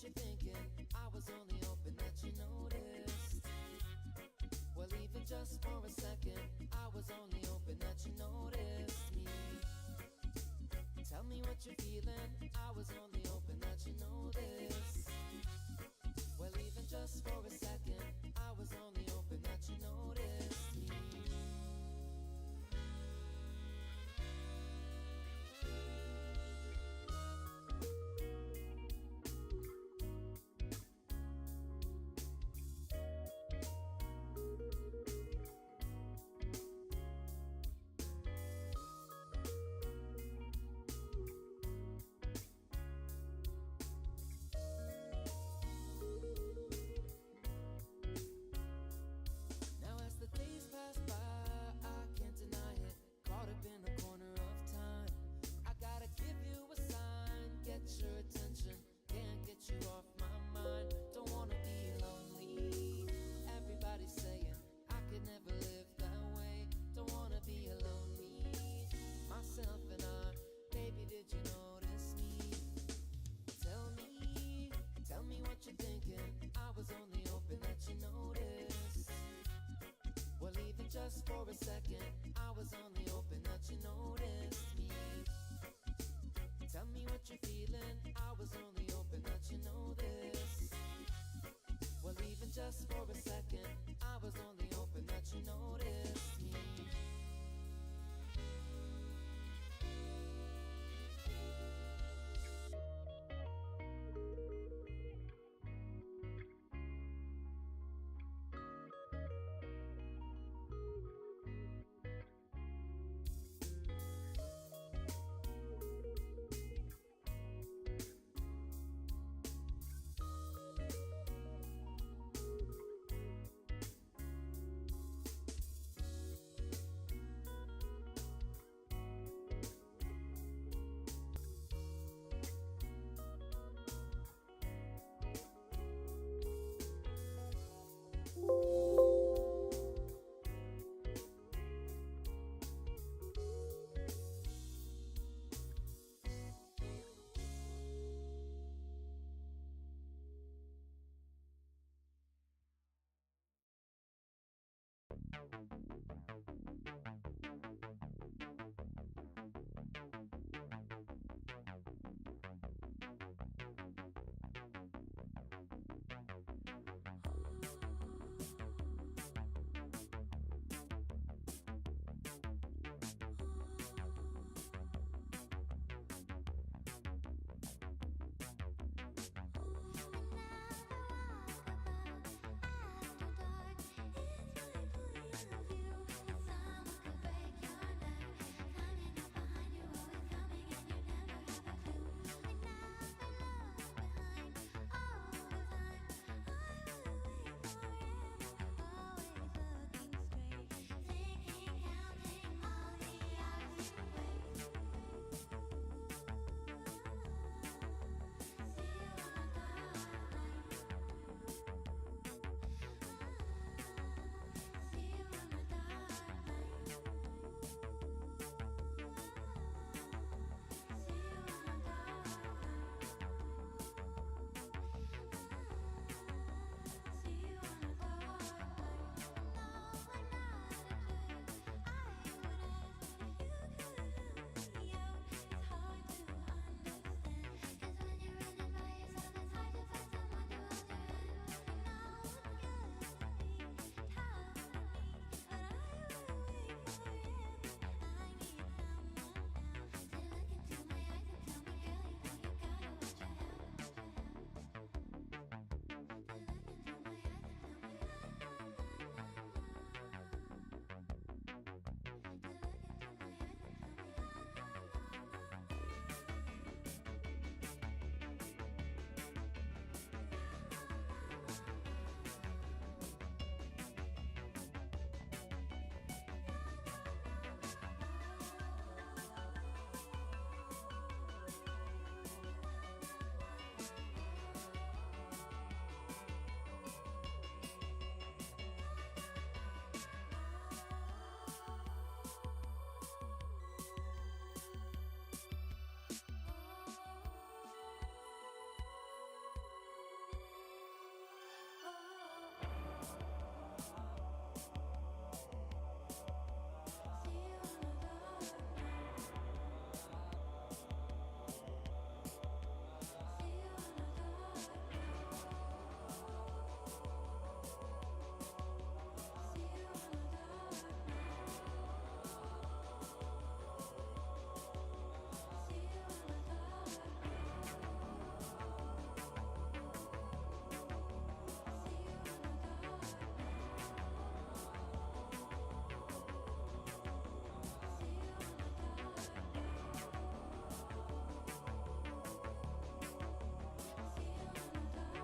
you're thinking. I was only hoping that you noticed. Well, even just for a second, I was only hoping that you noticed me. Tell me what you're feeling. I was only hoping that you noticed. Well, even just for a second, I was only hoping that you noticed me. For a second, I was only hoping that you noticed me. Tell me what you're feeling. I was only hoping that you noticed. Well, even just for a second, I was only hoping that you noticed me.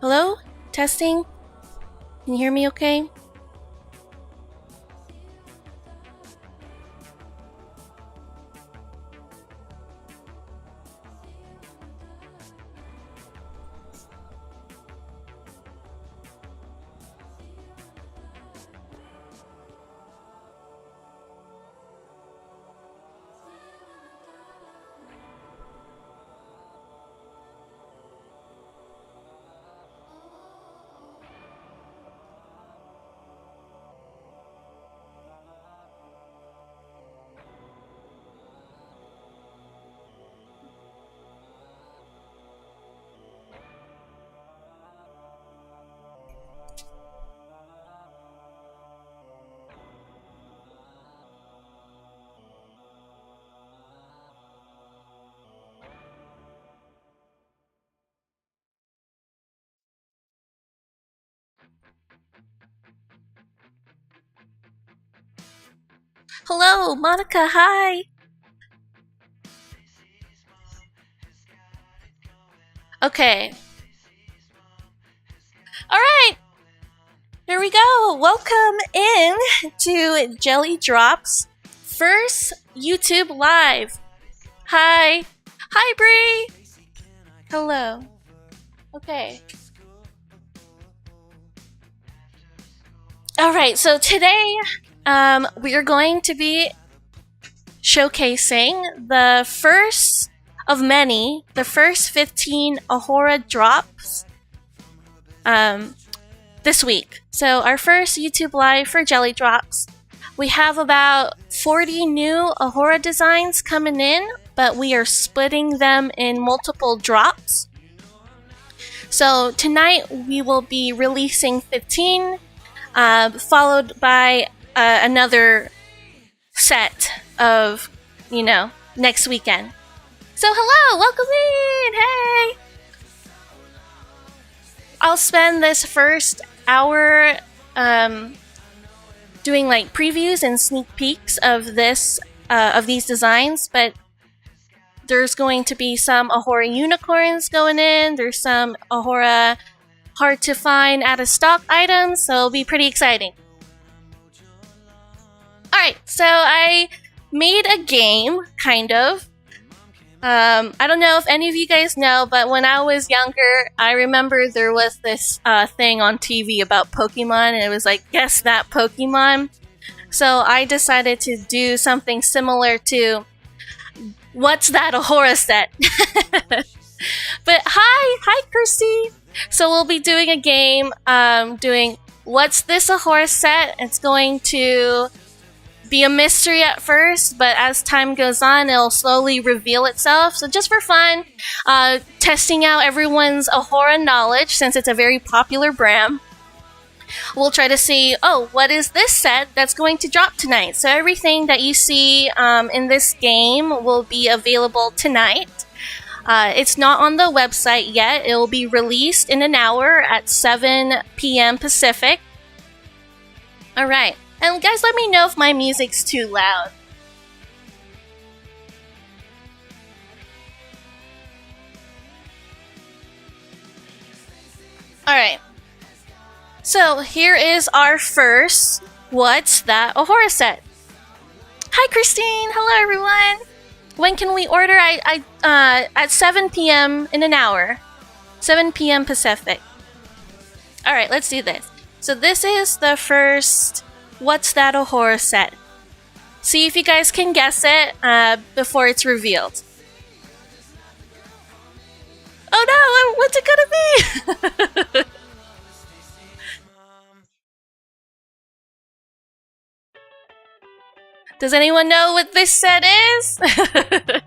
Hello? Testing? Can you hear me okay? Hello, Monica, hi! Okay. Alright! Here we go! Welcome in to Jelly Drop's first YouTube Live. Hi! Hi, Bree! Hello. Okay. Alright, so today we are going to be showcasing the first of many, the first 15 Ahura drops this week. So our first YouTube Live for Jelly Drops. We have about 40 new Ahura designs coming in, but we are splitting them in multiple drops. So tonight we will be releasing 15, followed by another set of, next weekend. So hello, welcome in, hey! I'll spend this first hour doing like previews and sneak peeks of these designs, but there's going to be some Ahura unicorns going in, there's some Ahura hard to find out of stock items, so it'll be pretty exciting. Alright, so I made a game, kind of. I don't know if any of you guys know, but when I was younger, I remember there was this thing on TV about Pokemon, and it was like, guess that Pokemon. So I decided to do something similar to, what's that Ahura set? But hi Kirsty! So we'll be doing a game, doing, what's this Ahura set? It's going to be a mystery at first, but as time goes on, it'll slowly reveal itself. So just for fun, testing out everyone's Ahura knowledge, since it's a very popular brand. We'll try to see, what is this set that's going to drop tonight? So everything that you see in this game will be available tonight. It's not on the website yet. It will be released in an hour at 7 p.m. Pacific. Alright. And guys, let me know if my music's too loud. Alright. So here is our first What's That Ahura set. Hi Christine! Hello everyone! When can we order? At 7 p.m. in an hour. 7 p.m. Pacific. Alright, let's do this. So this is the first What's That Ahura set. See if you guys can guess it before it's revealed. Oh no! What's it gonna be? Does anyone know what this set is? Yeah,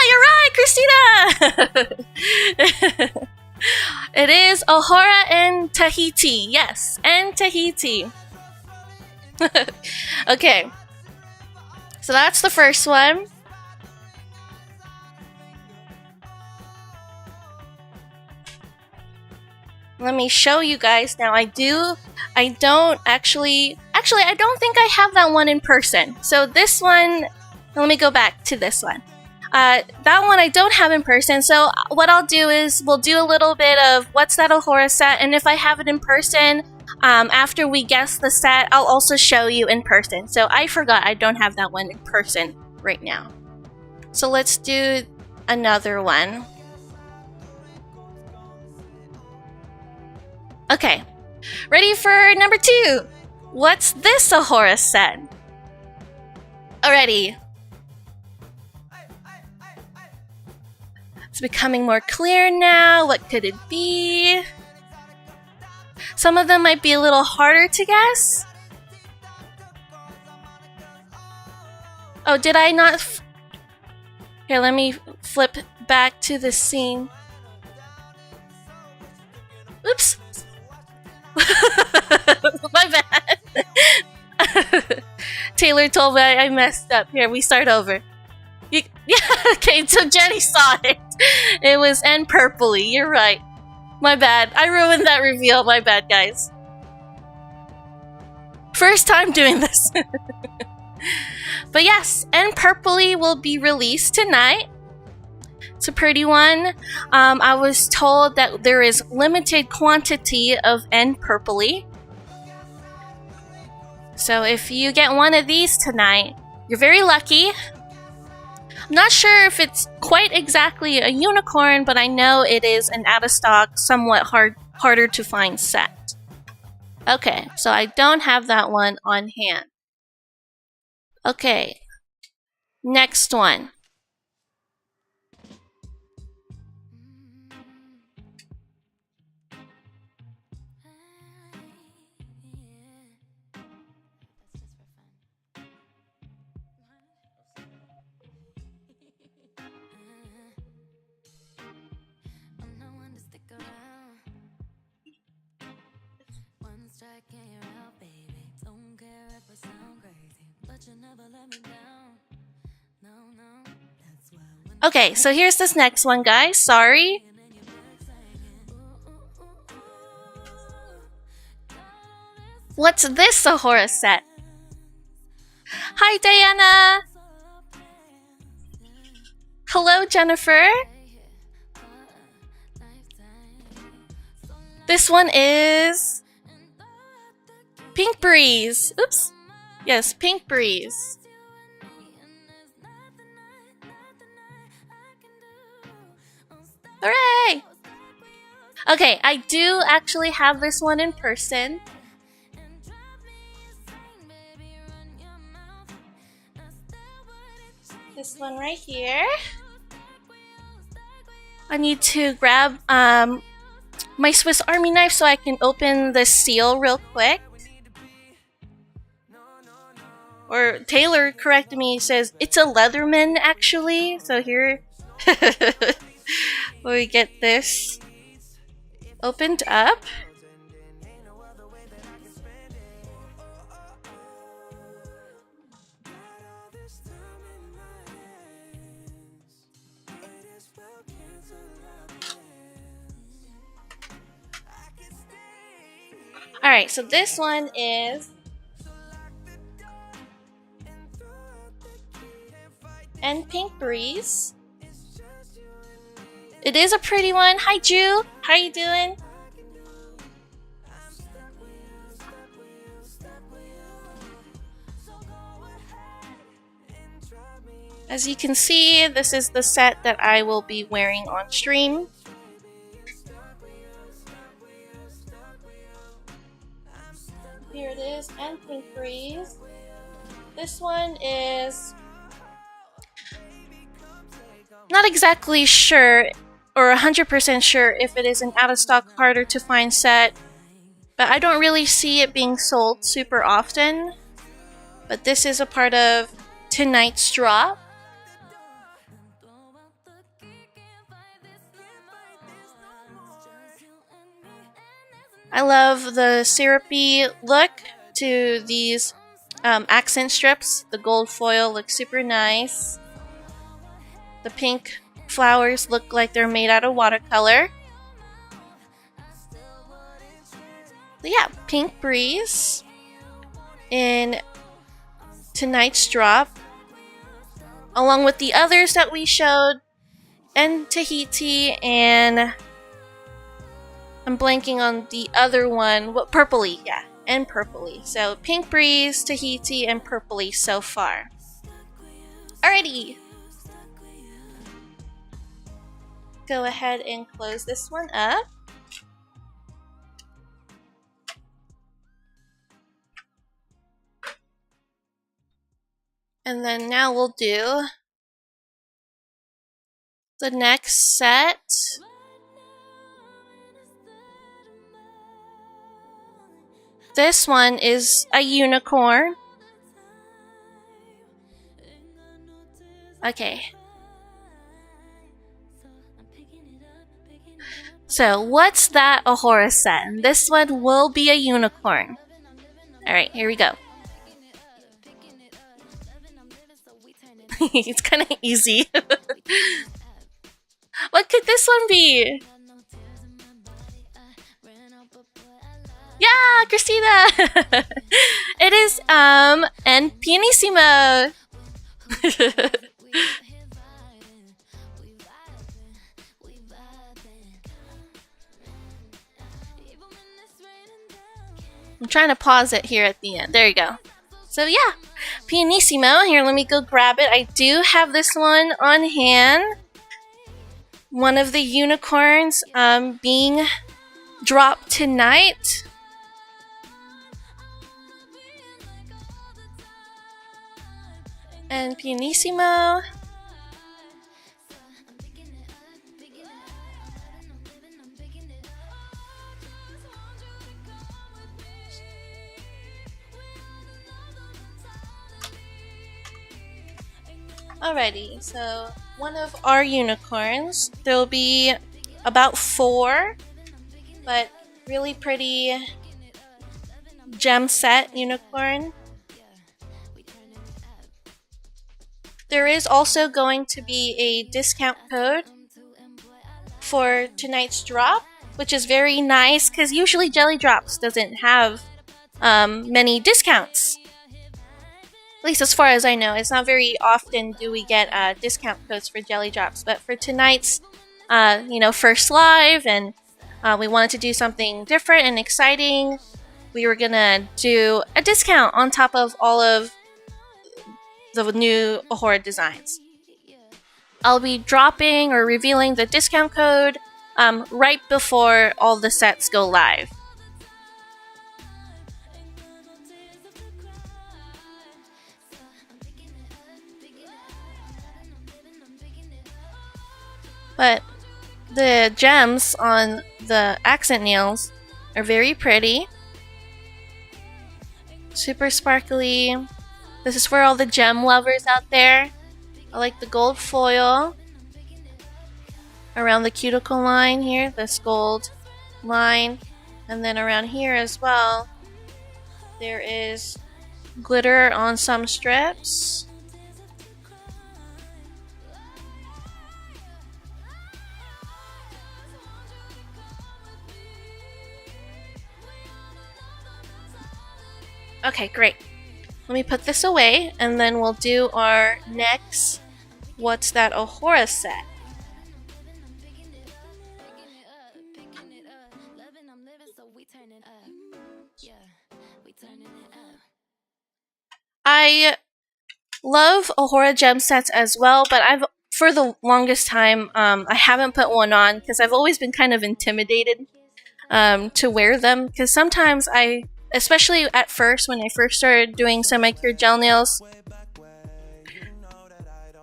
you're right, Christina! It is Ahura and Tahiti. Yes, and Tahiti. Okay. So that's the first one. Let me show you guys now. I don't think I have that one in person. So this one, let me go back to this one. that one I don't have in person, so what I'll do is we'll do a little bit of what's that Ahura set, and if I have it in person, after we guess the set, I'll also show you in person. So I forgot I don't have that one in person right now. So let's do another one. Okay, ready for number 2. What's this Ahura set? Alrighty. It's becoming more clear now. What could it be? Some of them might be a little harder to guess. Oh, did I not? Here, let me flip back to the scene. Oops. My bad. Taylor told me I messed up. Here, we start over. Yeah, okay, so Jenny saw it. It was N purpley. You're right. My bad. I ruined that reveal. My bad, guys. First time doing this. But yes, N purpley will be released tonight. It's a pretty one. I was told that there is limited quantity of N purpley. So if you get one of these tonight, you're very lucky. I'm not sure if it's quite exactly a unicorn, but I know it is an out-of-stock, somewhat harder to find set. Okay, so I don't have that one on hand. Okay, next one. Okay, so here's this next one, guys. Sorry. What's this Ahura set? Hi, Diana. Hello, Jennifer. This one is Pink Breeze. Oops. Yes, Pink Breeze. Hooray! Okay, I do actually have this one in person. This one right here. I need to grab my Swiss Army knife so I can open the seal real quick. Or Taylor corrected me, says it's a Leatherman actually. So here we get this opened up. Alright, so this one is and Pink Breeze. It is a pretty one. Hi, Ju. How you doing? As you can see, this is the set that I will be wearing on stream. Here it is, and Pink Breeze. This one is not exactly sure or 100% sure if it is an out-of-stock, harder to find set, but I don't really see it being sold super often. But this is a part of tonight's drop. I love the syrupy look to these accent strips. The gold foil looks super nice. The pink flowers look like they're made out of watercolor. So yeah, Pink Breeze in tonight's drop. along with the others that we showed, and Tahiti, and I'm blanking on the other one. What, Purpley, yeah, and Purpley. So Pink Breeze, Tahiti, and Purpley so far. Alrighty. Go ahead and close this one up. And then now we'll do the next set. This one is a unicorn. Okay. So, what's that Ahura set? This one will be a unicorn. Alright, here we go. It's kind of easy. What could this one be? Yeah, Christina! It is, and Pianissimo! I'm trying to pause it here at the end. There you go. So yeah, Pianissimo. Here, let me go grab it. I do have this one on hand. One of the unicorns being dropped tonight. And Pianissimo. Alrighty, so one of our unicorns. There'll be about 4, but really pretty gem set unicorn. There is also going to be a discount code for tonight's drop, which is very nice because usually Jelly Drops doesn't have many discounts. At least as far as I know, it's not very often do we get discount codes for Jelly Drops. But for tonight's, first live, and we wanted to do something different and exciting, we were gonna do a discount on top of all of the new Ahura designs. I'll be dropping or revealing the discount code right before all the sets go live. But the gems on the accent nails are very pretty. Super sparkly. This is for all the gem lovers out there. I like the gold foil around the cuticle line here, this gold line. And then around here as well, there is glitter on some strips. Okay, great. Let me put this away, and then we'll do our next What's That Ahura set. I love Ahura gem sets as well, but for the longest time, I haven't put one on because I've always been kind of intimidated to wear them, because sometimes especially at first, when I first started doing semi-cured gel nails,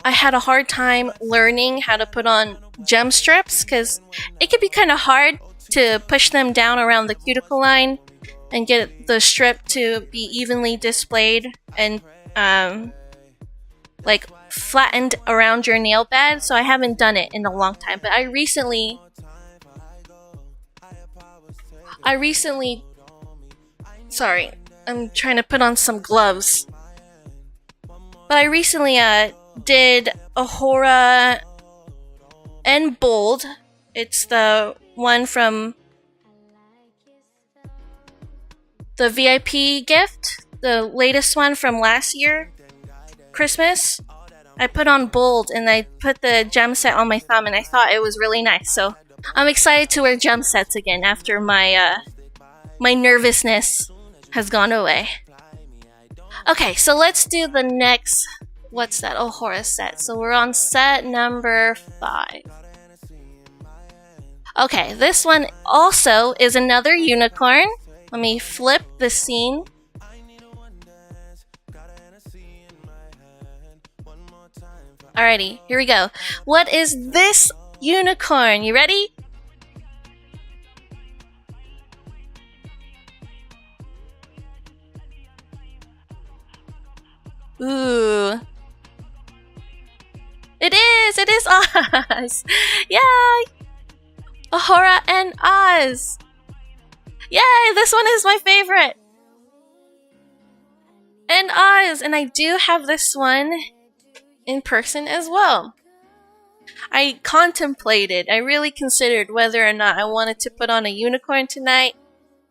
I had a hard time learning how to put on gem strips because it could be kind of hard to push them down around the cuticle line and get the strip to be evenly displayed and flattened around your nail bed. So I haven't done it in a long time, but I recently sorry, I'm trying to put on some gloves. But I recently did Ahura and Bold. It's the one from the VIP gift, the latest one from last year, Christmas. I put on bold and I put the gem set on my thumb and I thought it was really nice. So I'm excited to wear gem sets again after my my nervousness has gone away. Okay, so let's do the next, what's that? Ohora set. So we're on set number 5. Okay, this one also is another unicorn. Let me flip the scene. Alrighty, here we go. What is this unicorn? You ready? Ooh. It is Oz! Yay! Ohora and Oz! Yay, this one is my favorite! And Oz! And I do have this one in person as well. I contemplated, I really considered whether or not I wanted to put on a unicorn tonight,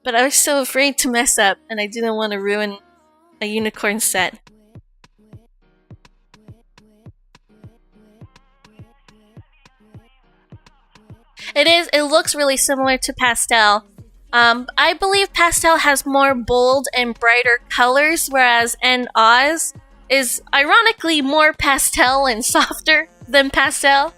but I was so afraid to mess up and I didn't want to ruin a unicorn set. It looks really similar to Pastel. I believe Pastel has more bold and brighter colors, whereas Oz is ironically more pastel and softer than Pastel.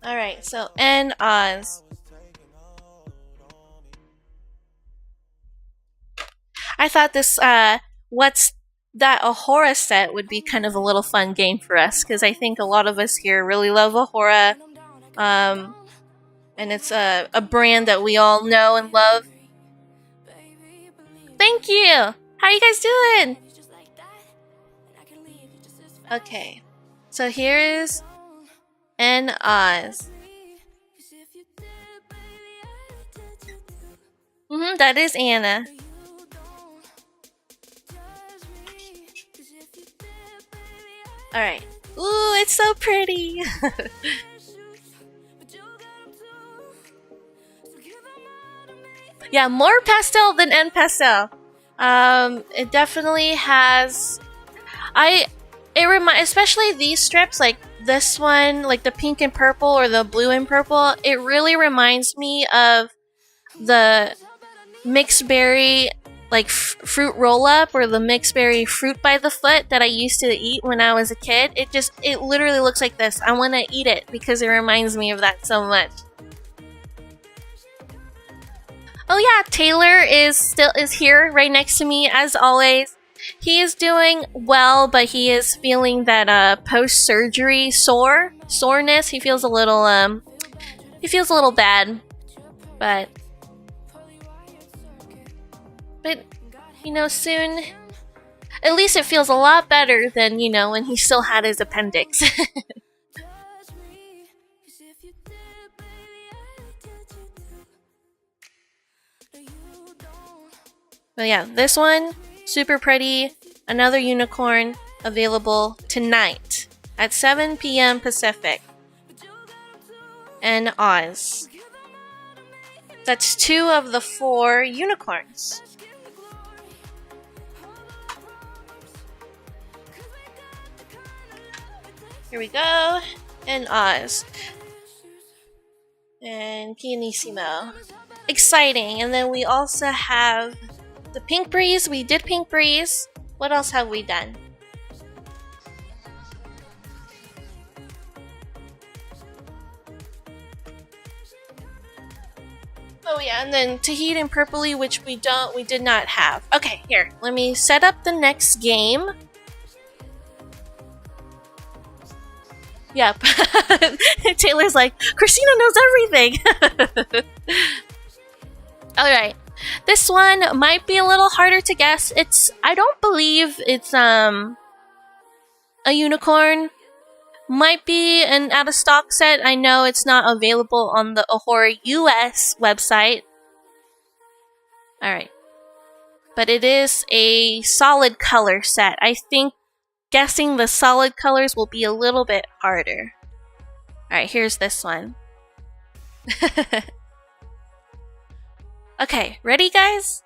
Alright, so Oz. I thought this, what's that Ohora set would be kind of a little fun game for us, because I think a lot of us here really love Ohora, and it's a brand that we all know and love. Thank you! How are you guys doing? Okay, so here is Oz. That is Anna. Alright. Ooh, it's so pretty! Yeah, more pastel than Pastel. It definitely has... especially these strips, like this one, like the pink and purple or the blue and purple, it really reminds me of the mixed berry like fruit roll up or the mixed berry fruit by the foot that I used to eat when I was a kid. It literally looks like this. I want to eat it because it reminds me of that so much. Oh yeah, Taylor is here right next to me as always. He is doing well, but he is feeling that post-surgery soreness. He feels a little bad, but you know, soon, at least it feels a lot better than, you know, when he still had his appendix. But yeah, this one, super pretty, another unicorn, available tonight at 7 p.m. Pacific. And Oz. That's 2 of the 4 unicorns. Here we go. And Oz. And Pianissimo. Exciting. And then we also have the Pink Breeze. We did Pink Breeze. What else have we done? Oh yeah, and then Tahiti and Purpley, which we did not have. Okay, here, let me set up the next game. Yep. Taylor's like, Christina knows everything! Alright. This one might be a little harder to guess. I don't believe it's a unicorn. Might be an out of stock set. I know it's not available on the Ohora US website. Alright. But it is a solid color set. I think guessing the solid colors will be a little bit harder. Alright, here's this one. Okay, ready guys?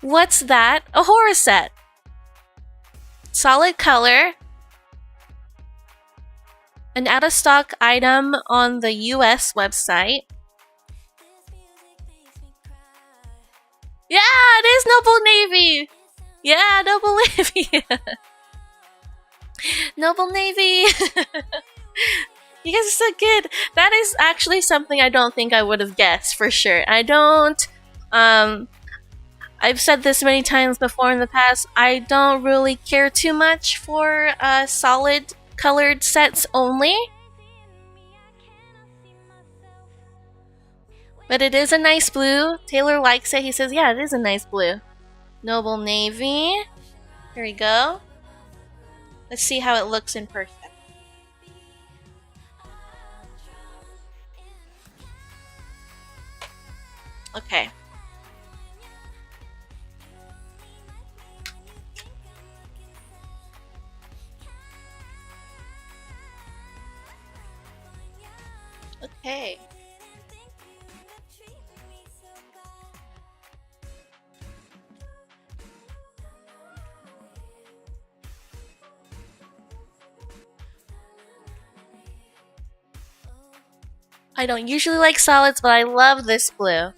What's that? A horror set. Solid color. An out-of-stock item on the US website. Yeah, it is Noble Navy! Yeah, Noble Navy! Noble Navy! You guys are so good! That is actually something I don't think I would have guessed, for sure. I don't... I've said this many times before in the past, I don't really care too much for solid colored sets only. But it is a nice blue. Taylor likes it. He says, yeah, it is a nice blue. Noble Navy. Here we go. Let's see how it looks in person. Okay. Okay. I don't usually like solids, but I love this blue.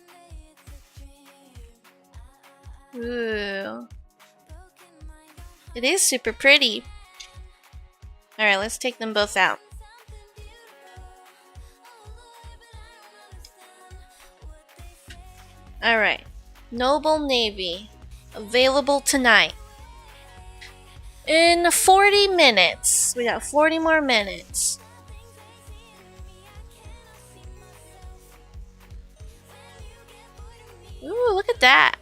Ooh. It is super pretty. Alright, let's take them both out. Alright. Noble Navy. Available tonight. In 40 minutes. We got 40 more minutes. Ooh, look at that.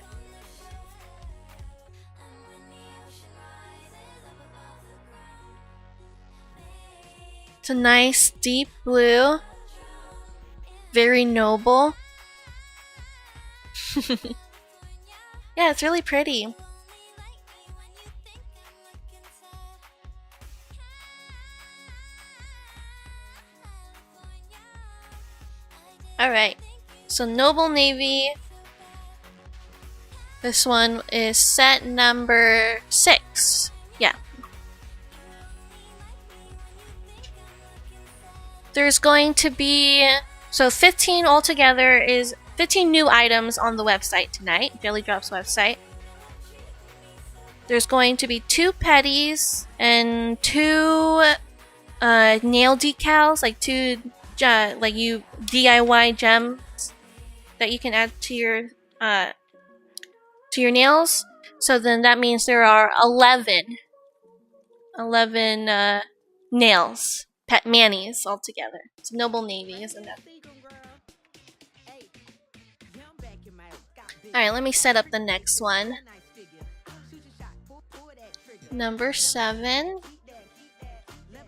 It's a nice deep blue. Very noble. Yeah, it's really pretty. Alright, so Noble Navy. This one is set number 6. Yeah. There's going to be... So 15 altogether is 15 new items on the website tonight. Jelly Drop's website. There's going to be 2 petties and 2 nail decals, like 2 like you DIY gems that you can add to your nails. So then that means there are 11 nails, pet manis altogether. It's Noble Navy, isn't it? Alright, let me set up the next one. Number 7.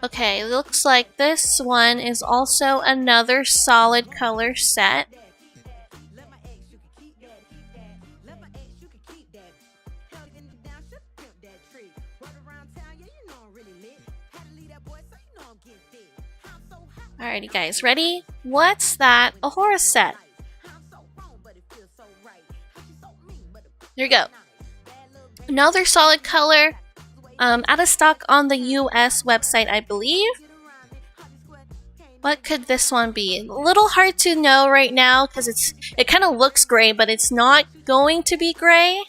Okay, it looks like this one is also another solid color set. Alrighty guys, ready? What's that? A horror set. Here we go. Another solid color. Out of stock on the US website, I believe. What could this one be? A little hard to know right now because it kind of looks gray, but it's not going to be gray.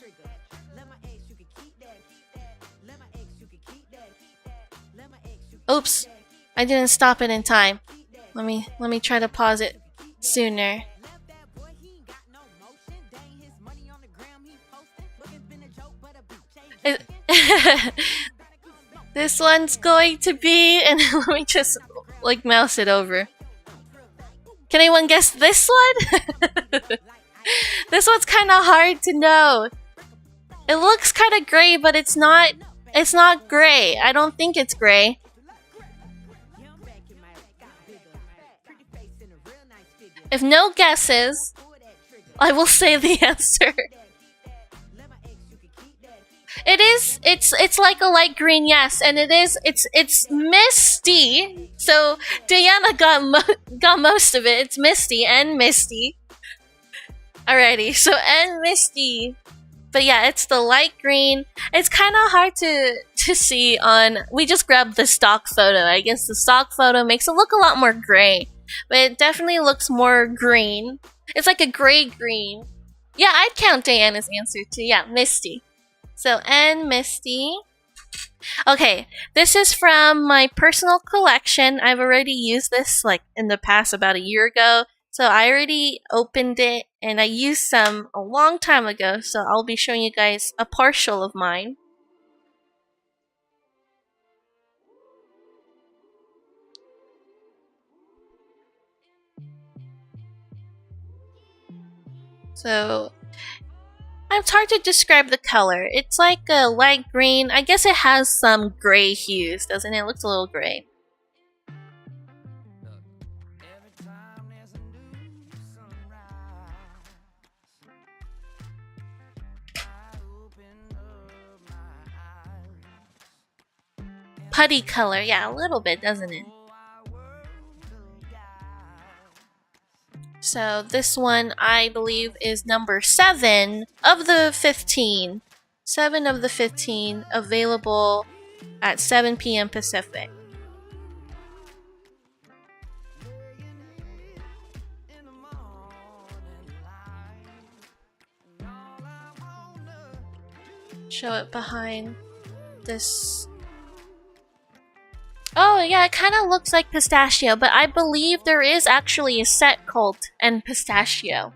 Oops, I didn't stop it in time. Let me try to pause it sooner. This one's going to be, and let me just like mouse it over. Can anyone guess this one? This one's kind of hard to know. It looks kind of gray, but it's not gray. I don't think it's gray. If no guesses, I will say the answer. It is. It's like a light green, yes, and it is. It's misty. So Diana got most of it. It's misty and misty. Alrighty, so and misty. But yeah, it's the light green. It's kind of hard to see on. We just grabbed the stock photo. I guess the stock photo makes it look a lot more gray, but it definitely looks more green. It's like a gray green. Yeah, I'd count Diana's answer too. Yeah, misty. So, and Misty. Okay, this is from my personal collection. I've already used this like in the past about a year ago. So I already opened it and I used some a long time ago. So I'll be showing you guys a partial of mine. So it's hard to describe the color. It's like a light green. I guess it has some gray hues, doesn't it? It looks a little gray. Putty color, yeah, a little bit, doesn't it? So this one, I believe, is number 7 of the 15. 7 of the 15 available at 7 p.m. Pacific. Show it behind this. Oh yeah, it kind of looks like pistachio, but I believe there is actually a set called N Pistachio,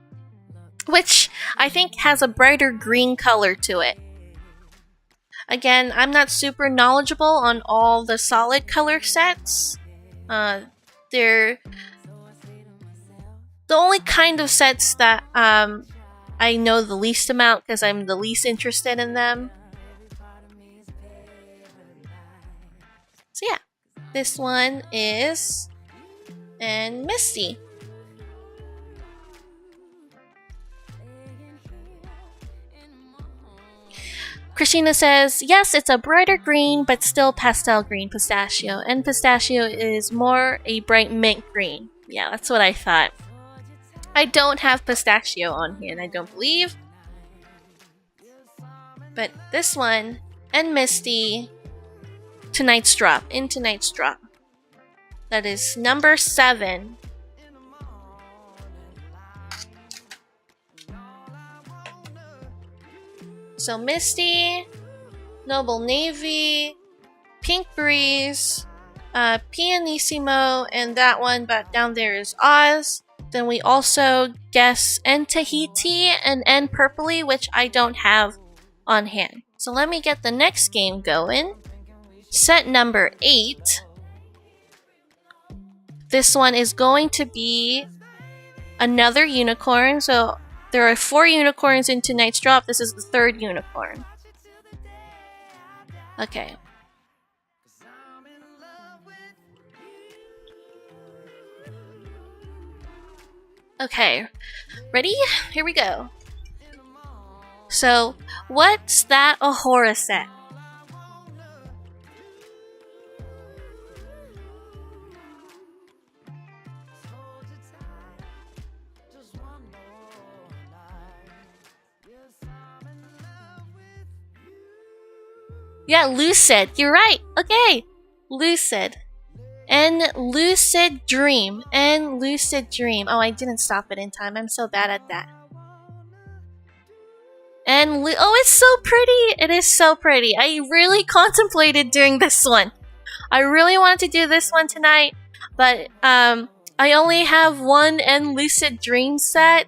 which I think has a brighter green color to it. Again, I'm not super knowledgeable on all the solid color sets. They're the only kind of sets that I know the least amount because I'm the least interested in them. So yeah. This one is and Misty. Christina says, yes, it's a brighter green, but still pastel green pistachio. And pistachio is more a bright mint green. Yeah, that's what I thought. I don't have pistachio on here, I don't believe. But this one and Misty. Tonight's drop. That is number 7. So Misty, Noble Navy, Pink Breeze, Pianissimo, and that one back down there is Oz. Then we also guess N Tahiti and N Purpley, which I don't have on hand. So let me get the next game going. Set number 8. This one is going to be another unicorn. So there are 4 unicorns in tonight's drop. This is the 3rd unicorn. Okay. Okay. Ready? Here we go. So, what's that Ahura set? Yeah, Lucid. You're right. Okay. Lucid. And Lucid Dream. And Lucid Dream. Oh, I didn't stop it in time. I'm so bad at that. And oh, it's so pretty. It is so pretty. I really contemplated doing this one. I really wanted to do this one tonight, but I only have one and Lucid Dream set,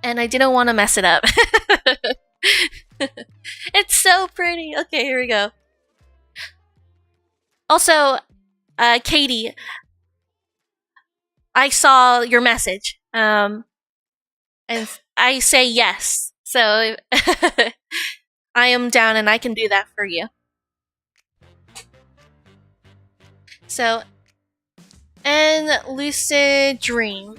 and I didn't want to mess it up. It's so pretty. Okay, here we go. Also, Katie, I saw your message, and I say yes. So I am down, and I can do that for you. So, and Lucid Dream.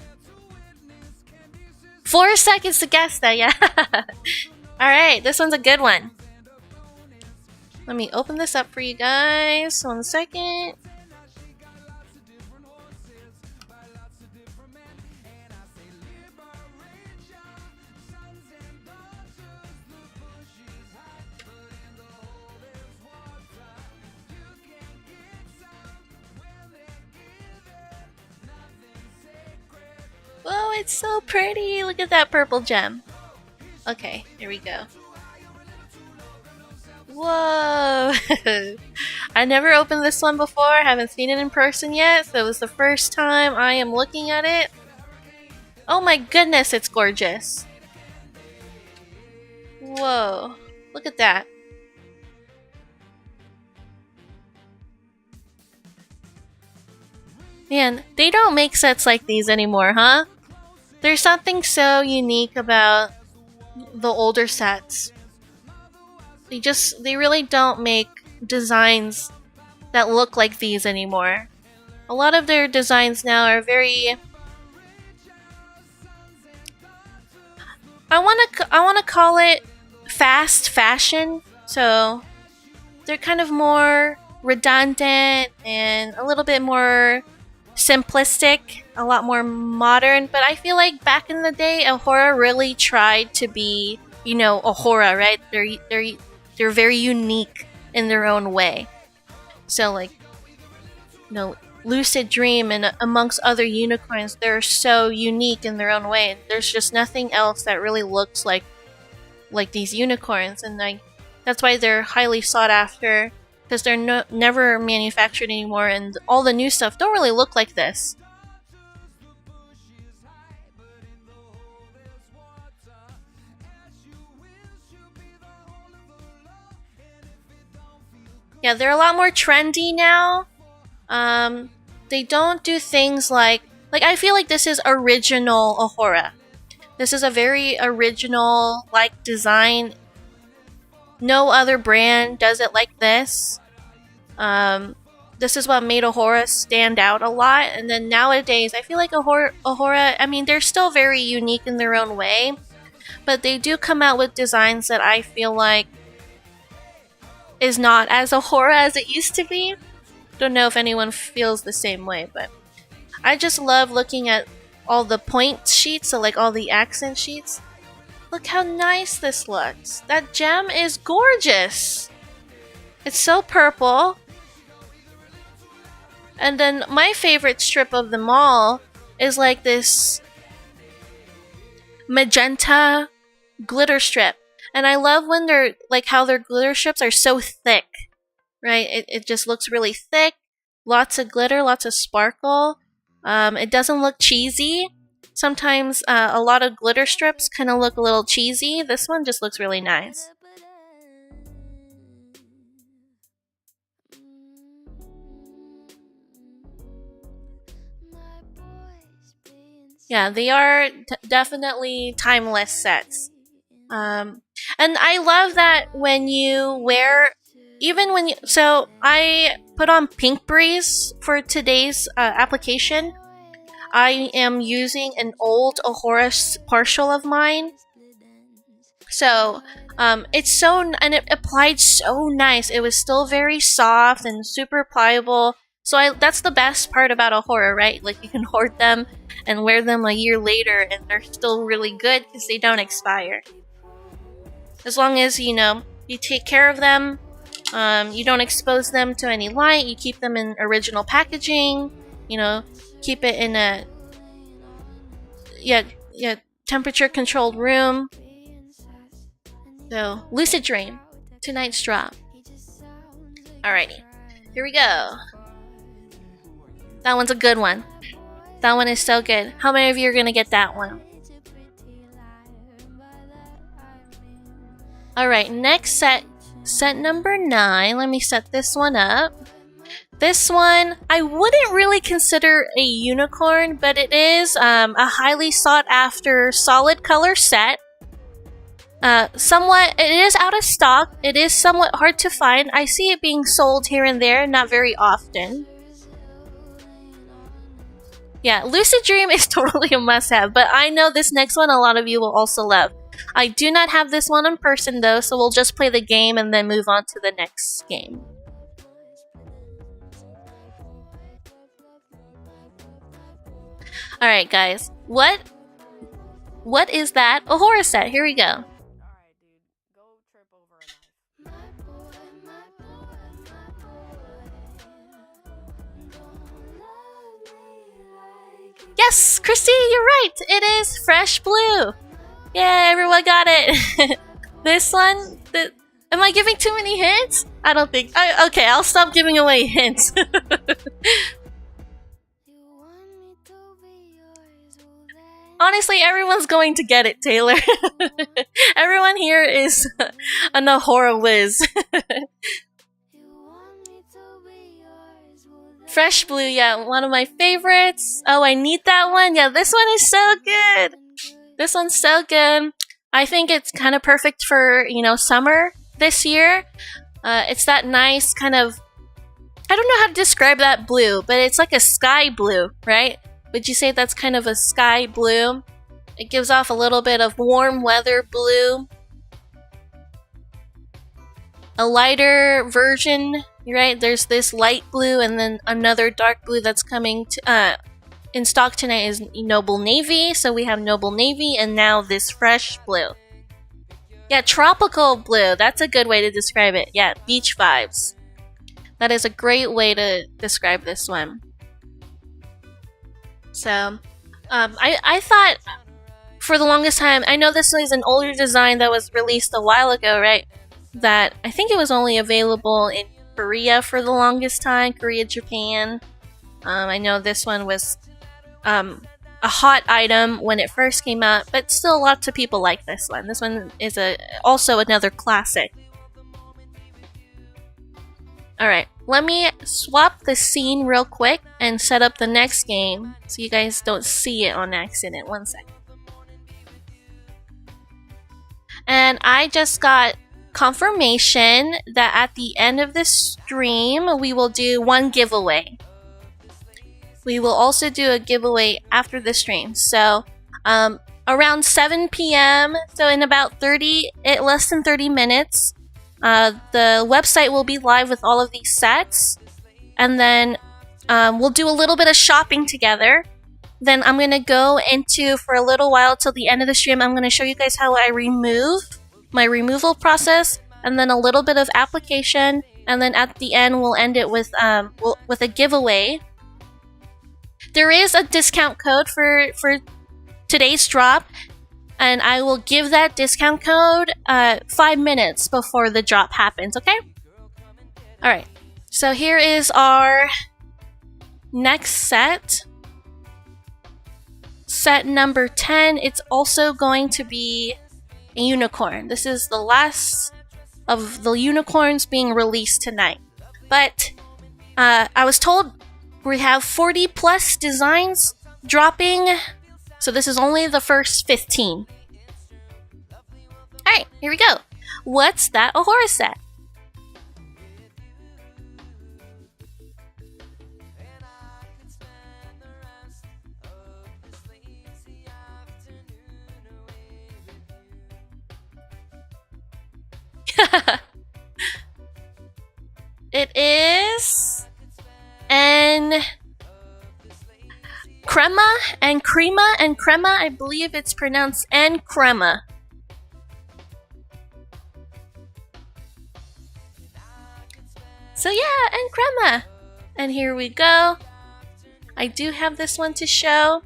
4 seconds to guess that, yeah. Alright, this one's a good one. Let me open this up for you guys. 1 second. Whoa, it's so pretty! Look at that purple gem. Okay, here we go. Whoa! I never opened this one before, haven't seen it in person yet, so it was the first time I am looking at it. Oh my goodness, it's gorgeous! Whoa, look at that. Man, they don't make sets like these anymore, huh? There's something so unique about the older sets. They really don't make designs that look like these anymore. A lot of their designs now are very... I wanna call it fast fashion. So they're kind of more redundant and a little bit more simplistic, a lot more modern. But I feel like back in the day, Ahura really tried to be, you know, Ahura, right? They're very unique in their own way. So like, you know, Lucid Dream and amongst other unicorns, they're so unique in their own way. There's just nothing else that really looks like these unicorns, and that's why they're highly sought after, because they're never manufactured anymore, and all the new stuff don't really look like this. Yeah, they're a lot more trendy now. They don't do things like I feel like this is original Ahura. This is a very original design. No other brand does it like this. This is what made Ahura stand out a lot. And then nowadays, I feel like Ahura, I mean, they're still very unique in their own way, but they do come out with designs that I feel like is not as Ahura as it used to be. Don't know if anyone feels the same way, but I just love looking at all the point sheets, so like all the accent sheets. Look how nice this looks. That gem is gorgeous. It's so purple. And then my favorite strip of them all is like this magenta glitter strip. And I love when they're like how their glitter strips are so thick, right? It just looks really thick. Lots of glitter, lots of sparkle. It doesn't look cheesy. Sometimes a lot of glitter strips kind of look a little cheesy. This one just looks really nice. Yeah, they are definitely timeless sets. And I love that when you wear, so I put on Pink Breeze for today's application. I am using an old Ahura partial of mine. So, it's and it applied so nice. It was still very soft and super pliable. So that's the best part about Ahura, right? Like you can hoard them and wear them a year later and they're still really good because they don't expire. As long as, you take care of them, you don't expose them to any light, you keep them in original packaging, keep it in a temperature controlled room. So, Lucid Dream, tonight's drop. Alrighty, here we go. That one's a good one. That one is so good. How many of you are gonna get that one? Alright, next set number 9. Let me set this one up. This one, I wouldn't really consider a unicorn, but it is a highly sought after solid color set. It is out of stock. It is somewhat hard to find. I see it being sold here and there, not very often. Yeah, Lucid Dream is totally a must-have, but I know this next one a lot of you will also love. I do not have this one in person though, so we'll just play the game and then move on to the next game. Alright guys, what is that? A horror set, here we go. Yes, Christy, you're right. It is Fresh Blue. Yeah, everyone got it. This one. Am I giving too many hints? I don't think. Okay, I'll stop giving away hints. Honestly, everyone's going to get it, Taylor. Everyone here is a horror whiz. Fresh Blue, yeah, one of my favorites. Oh, I need that one. Yeah, this one is so good. This one's so good. I think it's kind of perfect for, summer this year. It's that nice kind of... I don't know how to describe that blue, but it's like a sky blue, right? Would you say that's kind of a sky blue? It gives off a little bit of warm weather blue. A lighter version... Right, there's this light blue and then another dark blue that's coming to, in stock tonight is Noble Navy. So we have Noble Navy and now this Fresh Blue. Yeah, tropical blue. That's a good way to describe it. Yeah, beach vibes. That is a great way to describe this one. So, I thought for the longest time, I know this was an older design that was released a while ago, right? That I think it was only available in Korea for the longest time, Korea, Japan. I know this one was a hot item when it first came out, but still lots of people like this one. This one is also another classic. Alright, let me swap the scene real quick and set up the next game so you guys don't see it on accident. One second. And I just got confirmation that at the end of the stream we will do one giveaway. We will also do a giveaway after the stream. So around 7 p.m. so in about less than 30 minutes, the website will be live with all of these sets, and then we'll do a little bit of shopping together. Then I'm gonna go into, for a little while till the end of the stream, I'm gonna show you guys how I remove my removal process, and then a little bit of application, and then at the end we'll end it with a giveaway. There is a discount code for today's drop, and I will give that discount code 5 minutes before the drop happens, okay? Alright, so here is our next set. Set number 10. It's also going to be a unicorn. This is the last of the unicorns being released tonight. But I was told we have 40 plus designs dropping, so this is only the first 15. Alright, here we go. What's that a horror set? It is an crema and crema and crema. I believe it's pronounced and crema. So yeah, and crema. And here we go. I do have this one to show.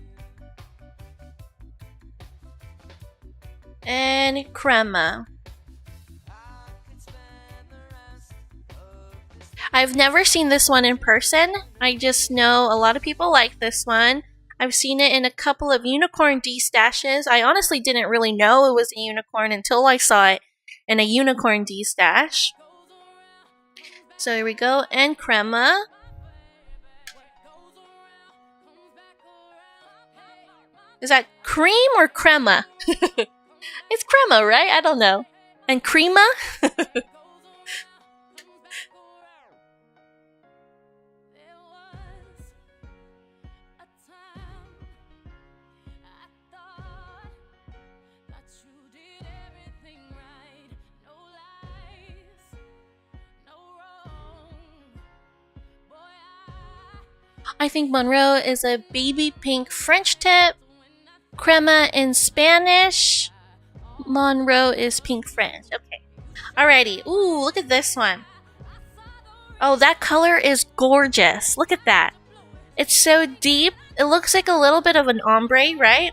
And crema. I've never seen this one in person. I just know a lot of people like this one. I've seen it in a couple of unicorn D-stashes. I honestly didn't really know it was a unicorn until I saw it in a unicorn D-stash. So here we go, and crema. Is that cream or crema? It's crema, right? I don't know. And crema? I think Monroe is a baby pink French tip. Crema in Spanish. Monroe is pink French. Okay. Alrighty. Ooh, look at this one. Oh, that color is gorgeous. Look at that. It's so deep. It looks like a little bit of an ombre, right?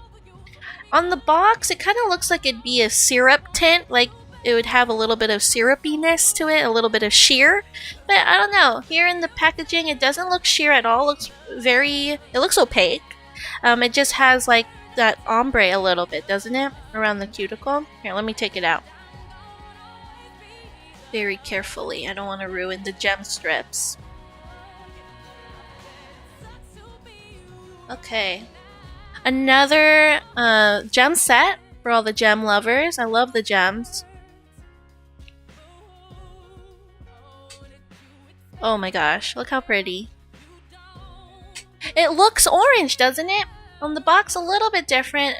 On the box, it kind of looks like it'd be a syrup tint. Like it would have a little bit of syrupiness to it, a little bit of sheer. But I don't know. Here in the packaging, it doesn't look sheer at all. It looks opaque. It just has like that ombre a little bit, doesn't it? Around the cuticle. Here, let me take it out. Very carefully. I don't want to ruin the gem strips. Okay. Another gem set for all the gem lovers. I love the gems. Oh my gosh, look how pretty. It looks orange, doesn't it? On the box, a little bit different.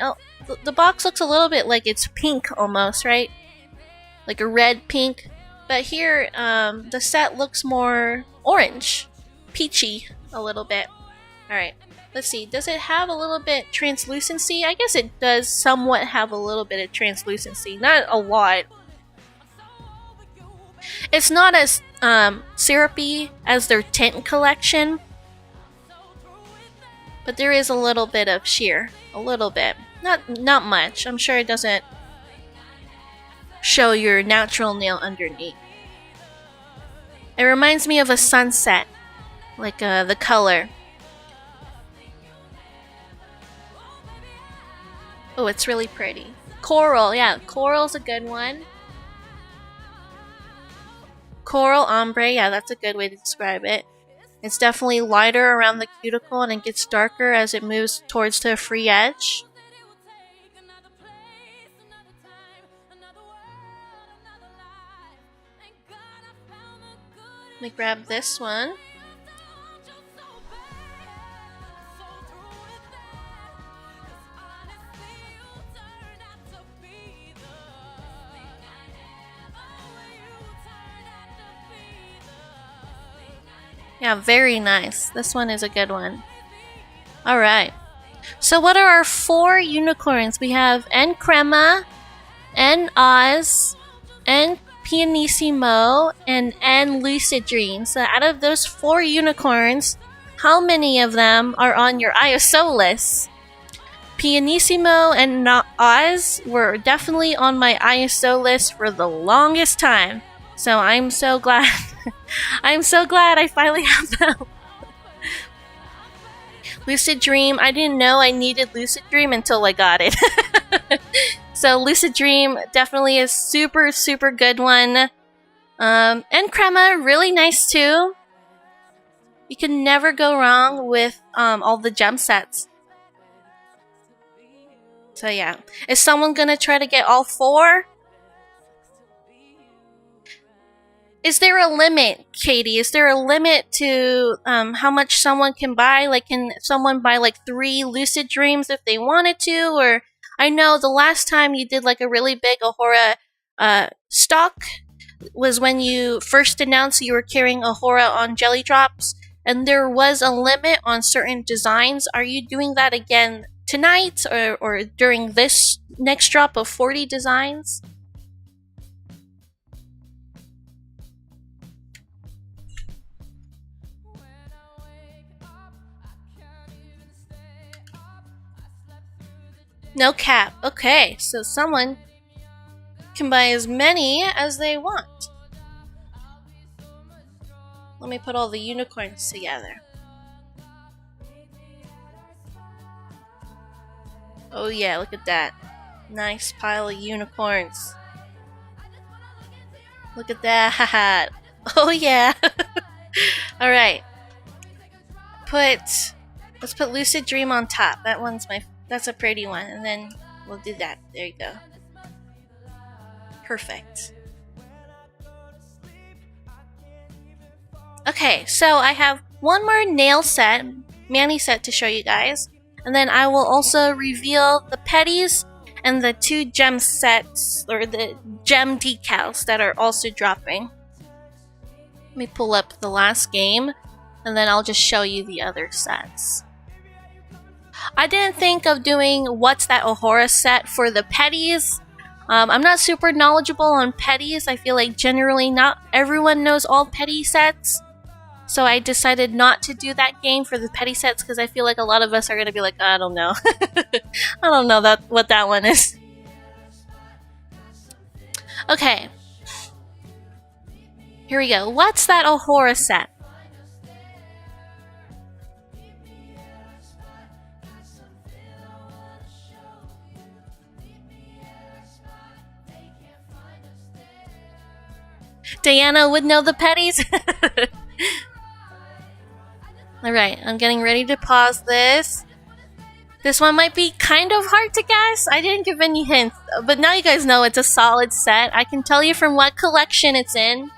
The box looks a little bit like it's pink almost, right? Like a red pink. But here, the set looks more orange. Peachy, a little bit. Alright, let's see. Does it have a little bit translucency? I guess it does somewhat have a little bit of translucency. Not a lot. It's not as syrupy as their tint collection. But there is a little bit of sheer. A little bit. Not much. I'm sure it doesn't show your natural nail underneath. It reminds me of a sunset. Like the color. Oh, it's really pretty. Coral, yeah. Coral's a good one. Coral ombre, yeah, that's a good way to describe it. It's definitely lighter around the cuticle and it gets darker as it moves towards the free edge. Let me grab this one. Yeah, very nice. This one is a good one. Alright. So what are our 4 unicorns? We have N Crema, N Oz, N Pianissimo, and N Lucid Dream. So out of those 4 unicorns, how many of them are on your ISO list? Pianissimo and Oz were definitely on my ISO list for the longest time. So I'm so glad. I'm so glad I finally have them. Lucid Dream. I didn't know I needed Lucid Dream until I got it. So Lucid Dream definitely is super, super good one. And Crema, really nice too. You can never go wrong with all the gem sets. So yeah. Is someone gonna try to get all 4? Is there a limit, Katie? Is there a limit to how much someone can buy? Like, can someone buy like 3 Lucid Dreams if they wanted to? Or I know the last time you did like a really big Ahura stock was when you first announced you were carrying Ahura on Jelly Drops, and there was a limit on certain designs. Are you doing that again tonight or during this next drop of 40 designs? No cap. Okay, so someone can buy as many as they want. Let me put all the unicorns together. Oh yeah, look at that. Nice pile of unicorns. Look at that. Oh yeah. Alright. Let's put Lucid Dream on top. That's a pretty one. And then we'll do that. There you go. Perfect. Okay, so I have one more nail set, mani set to show you guys. And then I will also reveal the petties and the 2 gem sets, or the gem decals that are also dropping. Let me pull up the last game. and then I'll just show you the other sets. I didn't think of doing What's That Ohora set for the petties. I'm not super knowledgeable on petties. I feel like generally not everyone knows all petty sets. So I decided not to do that game for the petty sets because I feel like a lot of us are going to be like, I don't know. I don't know what that one is. Okay. Here we go. What's That Ohora set? Diana would know the petties. Alright, I'm getting ready to pause this. This one might be kind of hard to guess. I didn't give any hints, but now you guys know it's a solid set. I can tell you from what collection it's in.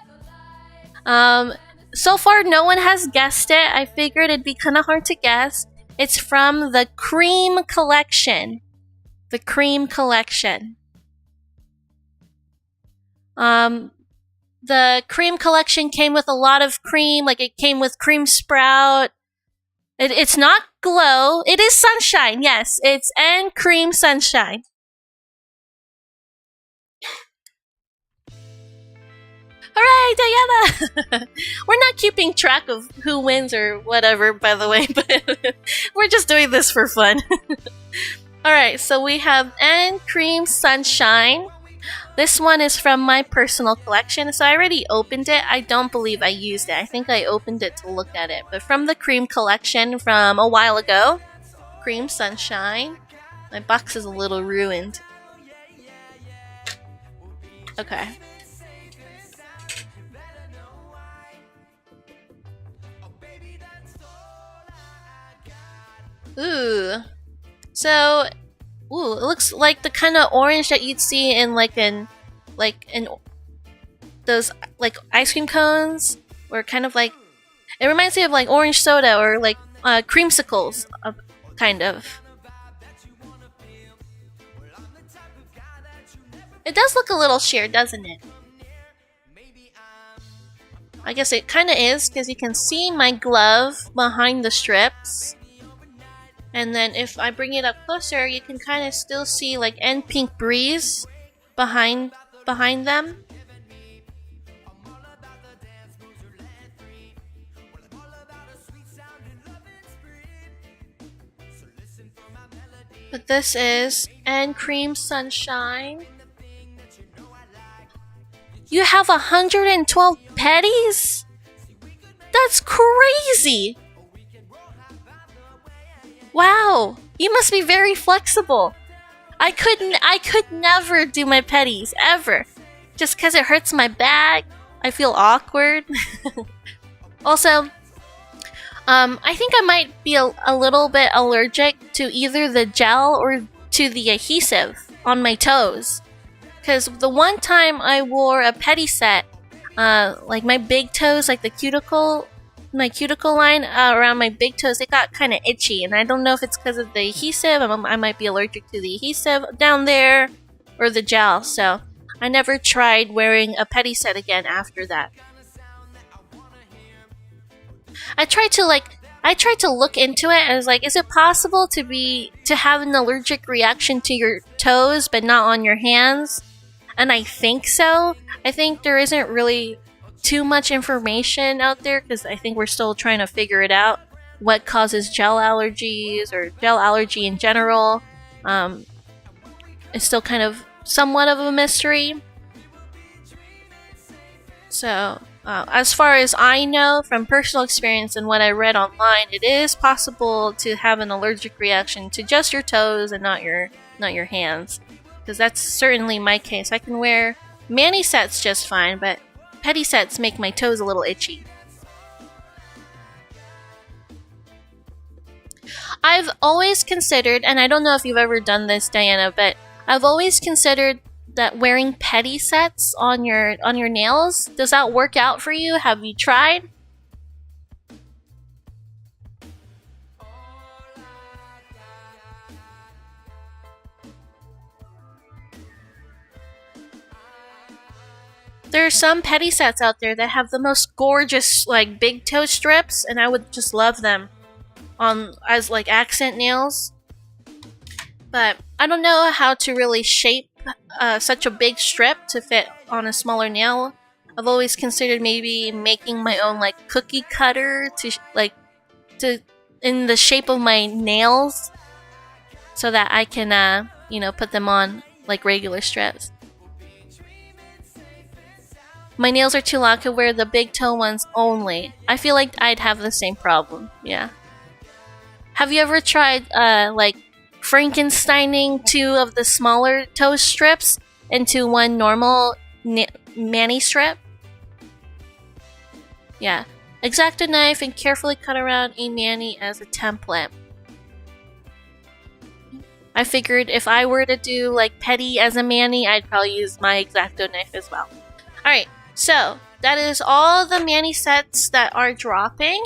So far, no one has guessed it. I figured it'd be kind of hard to guess. It's from the Cream Collection. The Cream Collection. The Cream Collection came with a lot of cream. Like, it came with Cream Sprout. It's not Glow. It is Sunshine, yes. It's N Cream Sunshine. Hooray, Diana! We're not keeping track of who wins or whatever, by the way, but we're just doing this for fun. Alright, so we have N Cream Sunshine. This one is from my personal collection, so I already opened it. I don't believe I used it. I think I opened it to look at it. But from the Cream Collection from a while ago. Cream Sunshine. My box is a little ruined. Okay. Ooh. So... Ooh, it looks like the kind of orange that you'd see in those like ice cream cones, or kind of like it reminds me of like orange soda or like creamsicles, kind of. It does look a little sheer, doesn't it? I guess it kind of is because you can see my glove behind the strips. And then if I bring it up closer, you can kind of still see like N Pink Breeze behind them. But this is N Cream Sunshine. You have 112 petties? That's crazy! Wow, you must be very flexible. I could never do my petties, ever. Just because it hurts my back. I feel awkward. Also, I think I might be a little bit allergic to either the gel or to the adhesive on my toes. Because the one time I wore a petty set, like my big toes, like my cuticle line around my big toes, it got kind of itchy, and I don't know if it's because of the adhesive. I might be allergic to the adhesive down there or the gel, so I never tried wearing a petty set again after that. I tried to look into it. I was like, is it possible to have an allergic reaction to your toes but not on your hands? And I think so. I think there isn't really too much information out there because I think we're still trying to figure it out. What causes gel allergies or gel allergy in general? It's still kind of somewhat of a mystery. So, as far as I know from personal experience and what I read online, it is possible to have an allergic reaction to just your toes and not your hands. Because that's certainly my case. I can wear mani sets just fine, but petty sets make my toes a little itchy. I've always considered, and I don't know if you've ever done this, Diana, but I've always considered that wearing petty sets on your nails, does that work out for you? Have you tried? There are some petty sets out there that have the most gorgeous, like, big toe strips, and I would just love them on as like accent nails. But I don't know how to really shape such a big strip to fit on a smaller nail. I've always considered maybe making my own like cookie cutter to in the shape of my nails, so that I can put them on like regular strips. My nails are too long. I could wear the big toe ones only. I feel like I'd have the same problem. Yeah. Have you ever tried like Frankensteining 2 of the smaller toe strips into one normal mani strip? Yeah. Exacto knife and carefully cut around a mani as a template. I figured if I were to do like petty as a mani, I'd probably use my Exacto knife as well. Alright, so that is all the mani sets that are dropping.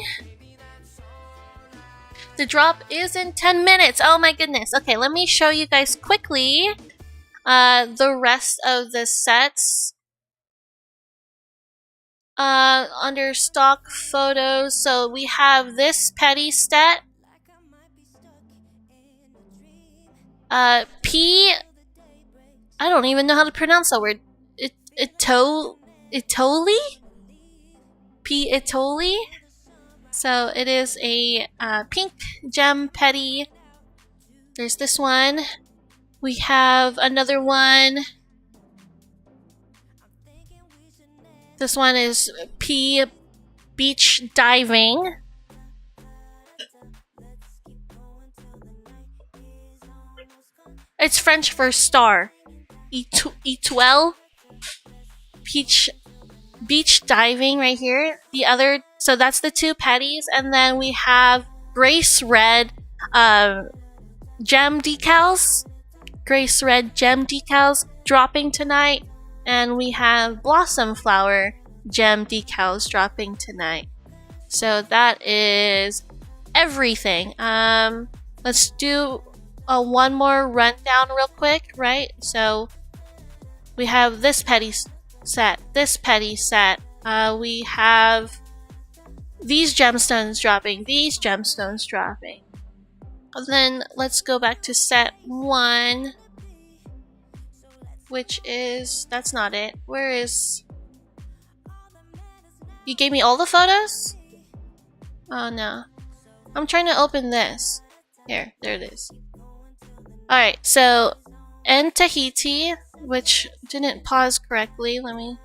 The drop is in 10 minutes. Oh my goodness. Okay, let me show you guys quickly the rest of the sets. Under stock photos, so we have this petty set. P. I don't even know how to pronounce that word. Itoli? P. Itoli? So it is a pink gem petty. There's this one. We have another one. This one is P. Beach Diving. It's French for star. Etoile. Beach Diving right here. So that's the two petties, and then we have Grace Red gem decals. Grace Red gem decals dropping tonight. And we have Blossom Flower gem decals dropping tonight. So that is everything. Let's do one more rundown real quick, right? So we have this petty set, this petty set. We have these gemstones dropping, these gemstones dropping. And then let's go back to set 1. Which is... that's not it. Where is... you gave me all the photos? Oh no. I'm trying to open this. Here, there it is. Alright, so... and Tahiti, which didn't pause correctly. Let me...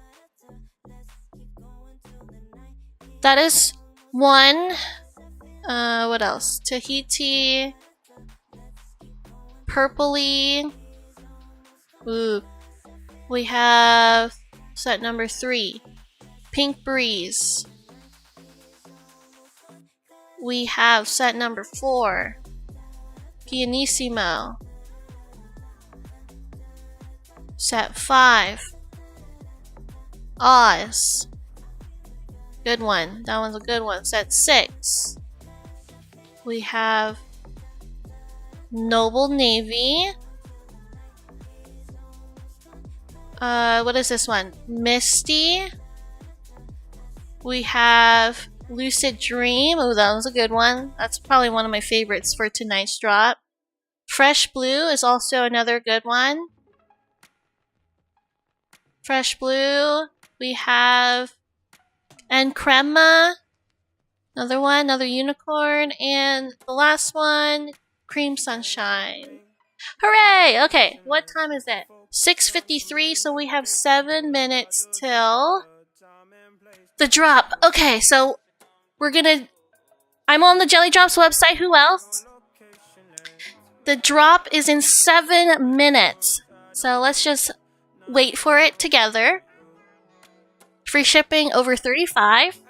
that is 1. What else? Tahiti... purpley... ooh. We have set number 3, Pink Breeze. We have set number 4, Pianissimo. Set 5, Oz. Good one. That one's a good one. Set 6, we have Noble Navy. What is this one? Misty. We have Lucid Dream. Oh, that was a good one. That's probably one of my favorites for tonight's drop. Fresh Blue is also another good one. Fresh Blue. We have En Crema. Another one, another unicorn. And the last one, Cream Sunshine. Hooray! Okay, what time is it? 6:53, so we have 7 minutes till the drop. Okay, so I'm on the Jelly Drops website. Who else? The drop is in 7 minutes. So let's just wait for it together. Free shipping over 35.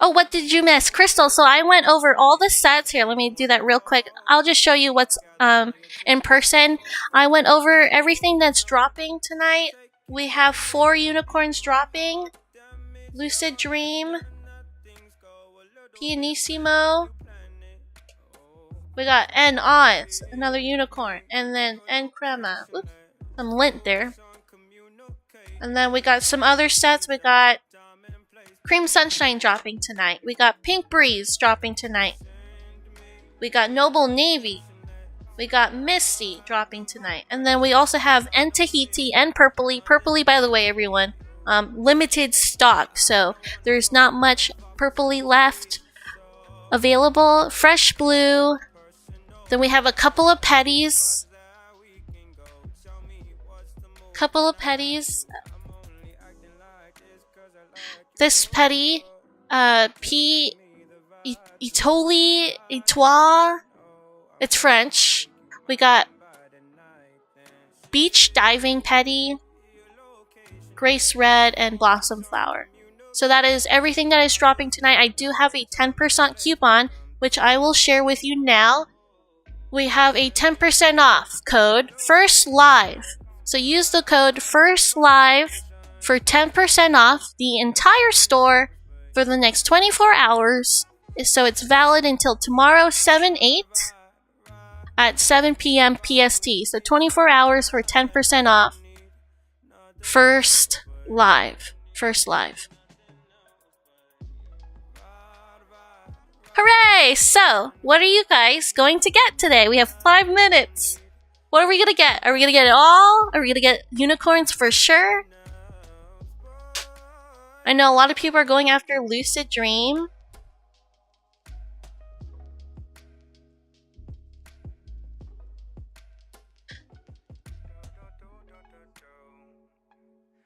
Oh, what did you miss? Crystal, so I went over all the sets. Here, let me do that real quick. I'll just show you what's in person. I went over everything that's dropping tonight. We have 4 unicorns dropping. Lucid Dream. Pianissimo. We got En Oz, another unicorn. And then En Crema. Oops. some lint there. And then we got some other sets. We got Cream Sunshine dropping tonight. We got Pink Breeze dropping tonight. We got Noble Navy. We got Misty dropping tonight. And then we also have En Tahiti and Purpley. Purpley, by the way, everyone, limited stock. So there's not much Purpley left available. Fresh Blue. Then we have a couple of petties. This petty, P. Itoli, Itois. It's French. We got Beach Diving Petty, Grace Red, and Blossom Flower. So that is everything that is dropping tonight. I do have a 10% coupon, which I will share with you now. We have a 10% off code, First Live. So use the code First Live for 10% off the entire store for the next 24 hours. So it's valid until tomorrow, 7/8 at 7 p.m. PST. So 24 hours for 10% off. First Live. First Live. Hooray! So, what are you guys going to get today? We have 5 minutes. What are we gonna get? Are we gonna get it all? Are we gonna get unicorns for sure? I know a lot of people are going after Lucid Dream.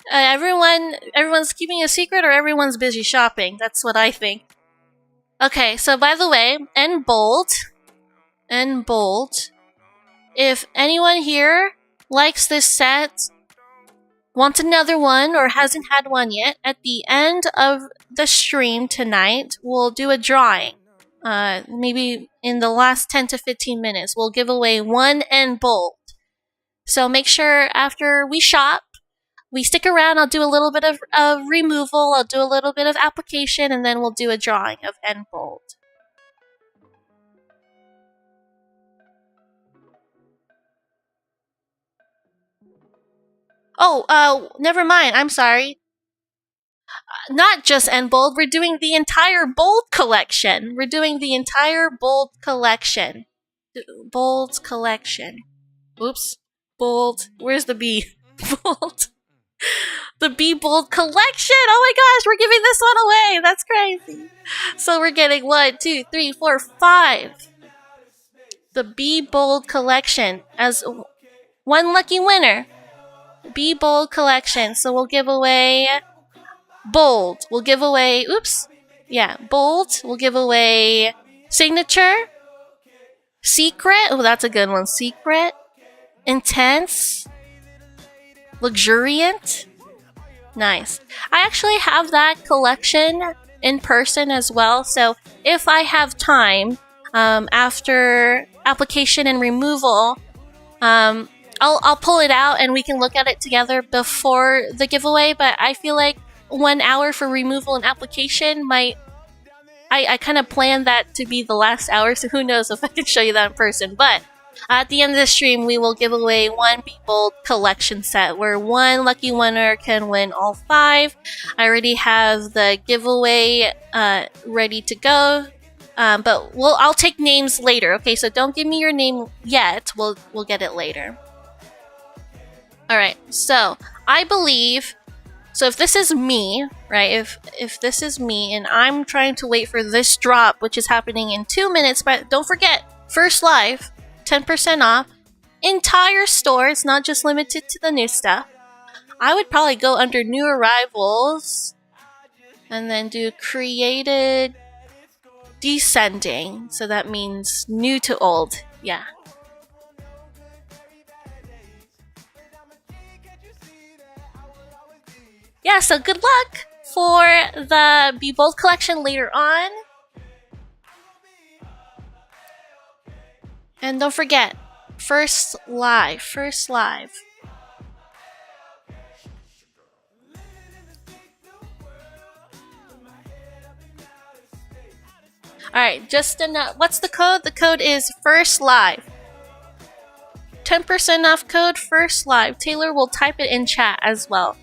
Everyone's keeping a secret, or everyone's busy shopping. That's what I think. Okay, so by the way, and bold, if anyone here likes this set, wants another one, or hasn't had one yet, at the end of the stream tonight, we'll do a drawing. Maybe in the last 10 to 15 minutes, we'll give away one and bold. So make sure after we shop, we stick around. I'll do a little bit of removal, I'll do a little bit of application, and then we'll do a drawing of N bold. Oh, never mind. I'm sorry. Not just N bold. We're doing the entire bold collection. Bold's collection. Oops. Bold. Where's the B? Bold. The Be Bold collection! Oh my gosh, we're giving this one away! That's crazy. So we're getting 1, 2, 3, 4, 5. The Be Bold collection as one lucky winner. Be Bold collection. So we'll give away Bold. We'll give away, Bold. We'll give away Signature. Secret. Oh, that's a good one. Secret. Intense. Luxuriant. Nice. I actually have that collection in person as well, so if I have time after application and removal, I'll pull it out and we can look at it together before the giveaway. But I feel like 1 hour for removal and application might. I kind of planned that to be the last hour, so who knows if I can show you that in person. But at the end of the stream, we will give away one Be Bold collection set where one lucky winner can win all 5. I already have the giveaway ready to go, but I'll take names later. Okay, so don't give me your name yet. We'll get it later. All right. So I believe. So if this is me, right? If this is me, and I'm trying to wait for this drop, which is happening in 2 minutes, but don't forget, First Live. 10% off. Entire store. It's not just limited to the new stuff. I would probably go under new arrivals and then do created descending. So that means new to old. Yeah. Yeah, so good luck for the Be Bold collection later on. And don't forget, First Live. Alright, just enough. What's the code? The code is First Live. 10% off code first live. Taylor will type it in chat as well.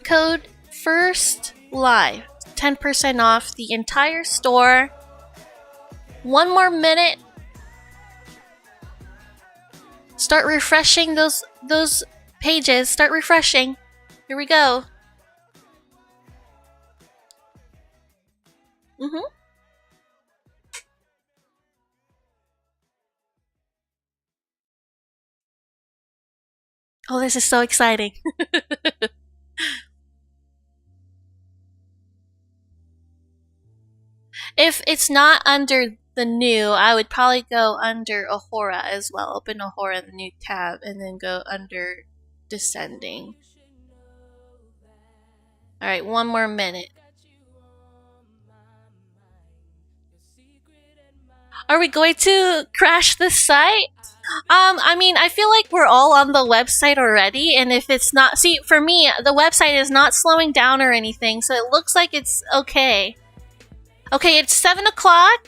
Code first live. 10% off the entire store. One more minute. Start refreshing those pages. Start refreshing. Here we go. Oh, this is so exciting. If it's not under the new, I would probably go under Ahura as well. Open Ahura in the new tab and then go under descending. Alright, one more minute. Are we going to crash the site? I mean, I feel like we're all on the website already, and if it's not... See, for me, the website is not slowing down or anything, so it looks like it's okay. Okay, it's 7 o'clock.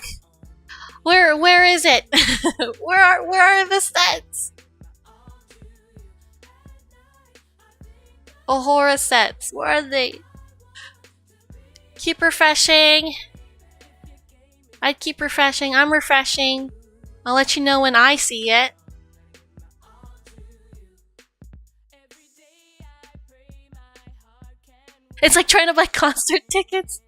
Where is it? where are the sets? Ahura sets. Where are they? Keep refreshing. I'd keep refreshing. I'm refreshing. I'll let you know when I see it. It's like trying to buy concert tickets.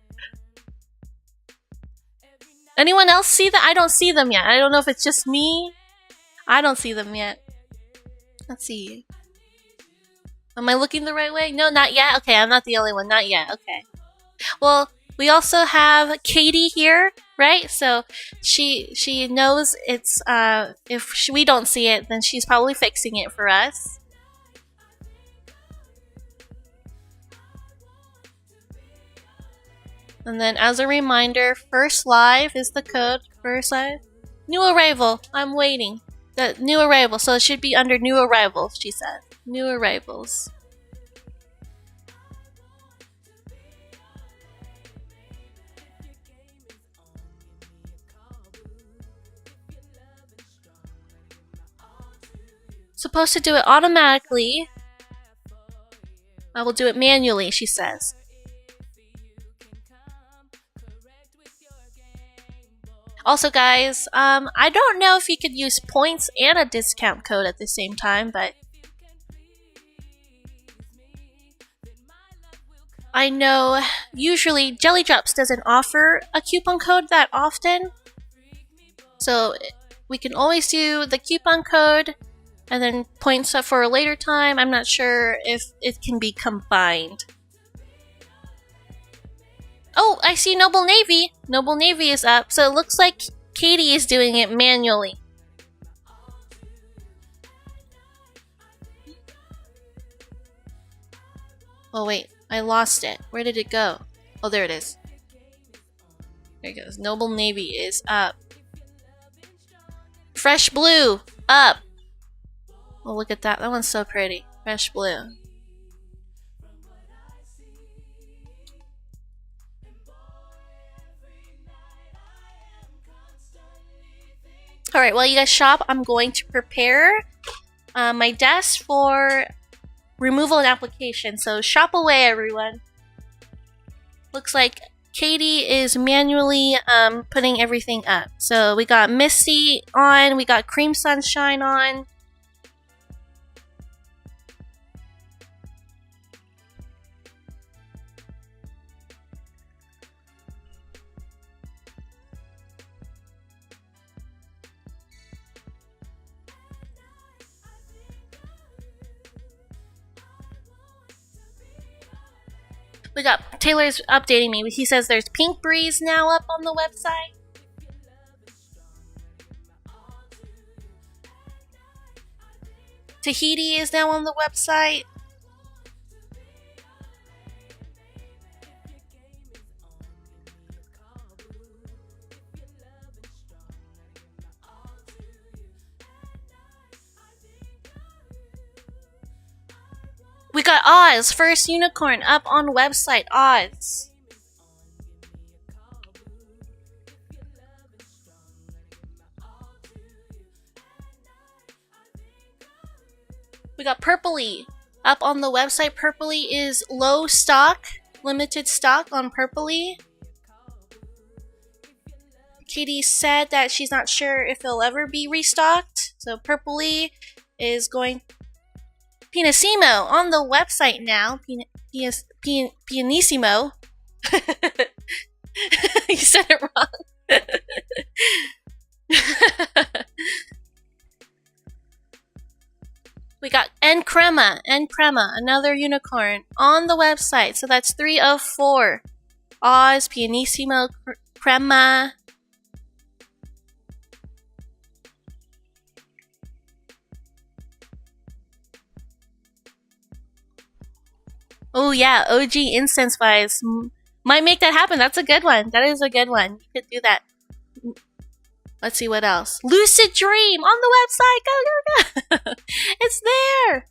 Anyone else see that? I don't see them yet. I don't know if it's just me. I don't see them yet. Let's see. Am I looking the right way? No, not yet. Okay, I'm not the only one. Not yet. Okay. Well, we also have Katie here, right? So she knows it's if we don't see it, then she's probably fixing it for us. And then as a reminder, first live is the code. First live. New arrival. I'm waiting. The new arrival. So it should be under new arrivals, she said. New arrivals. Supposed to do it automatically. I will do it manually, she says. Also, guys, I don't know if you could use points and a discount code at the same time, but I know usually Jelly Drops doesn't offer a coupon code that often, so we can always do the coupon code and then points up for a later time. I'm not sure if it can be combined. Oh, I see Noble Navy. Noble Navy is up, so it looks like Katie is doing it manually. Oh wait, I lost it. Where did it go? Oh, there it is. There it goes. Noble Navy is up. Fresh Blue, up. Oh, look at that. That one's so pretty. Fresh Blue. Alright, while you guys shop, I'm going to prepare my desk for removal and application. So shop away, everyone. Looks like Katie is manually putting everything up. So we got Misty on, we got Cream Sunshine on. We got Taylor's updating me. He says there's Pink Breeze now up on the website. Tahiti is now on the website. We got Oz, first unicorn up on website. Oz. We got Purpley up on the website. Purpley is low stock, limited stock on Purpley. Katie said that she's not sure if it'll ever be restocked. So Purpley is going Pianissimo on the website now. Pianissimo. You said it wrong. We got Crema, another unicorn on the website. So that's 3 of 4. Oz, Pianissimo, Crema. Oh yeah, OG instance buys. Might make that happen. That's a good one. That is a good one. You could do that. Let's see what else. Lucid Dream on the website. Go, go, go. It's there.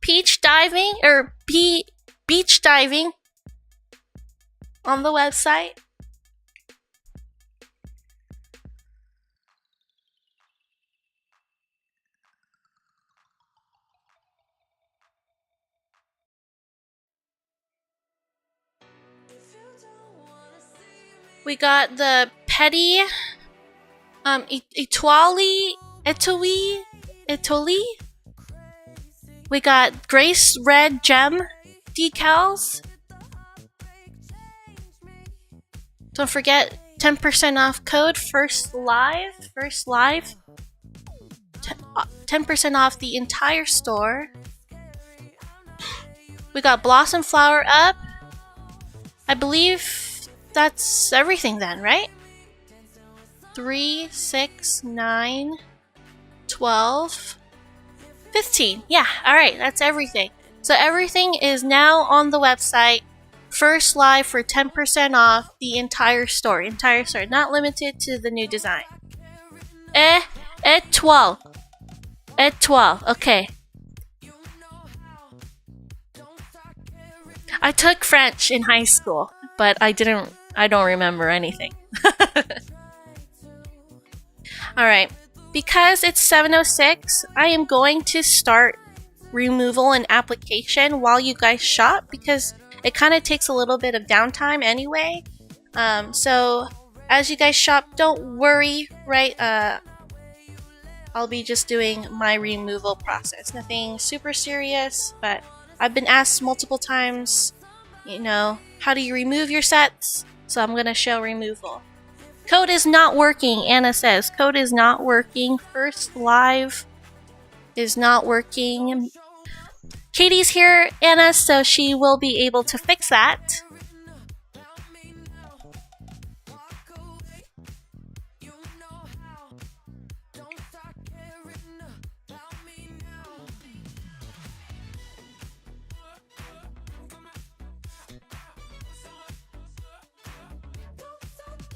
Beach diving on the website. We got the Petty Etoli. We got Grace Red Gem decals. Don't forget 10% off code First Live. 10% off the entire store. We got Blossom Flower up. I believe that's everything then, right? 3, 6, 9, 12, 15. Yeah, alright, that's everything. So everything is now on the website. First Live for 10% off the entire store. Not limited to the new design. Étoile. Okay. I took French in high school, but I don't remember anything. Alright, because it's 7:06, I am going to start removal and application while you guys shop because it kind of takes a little bit of downtime anyway. So as you guys shop, don't worry, right? I'll be just doing my removal process. Nothing super serious, but I've been asked multiple times, how do you remove your sets? So I'm going to show removal. Code is not working, Anna says. Code is not working. First Live is not working. Katie's here, Anna, so she will be able to fix that.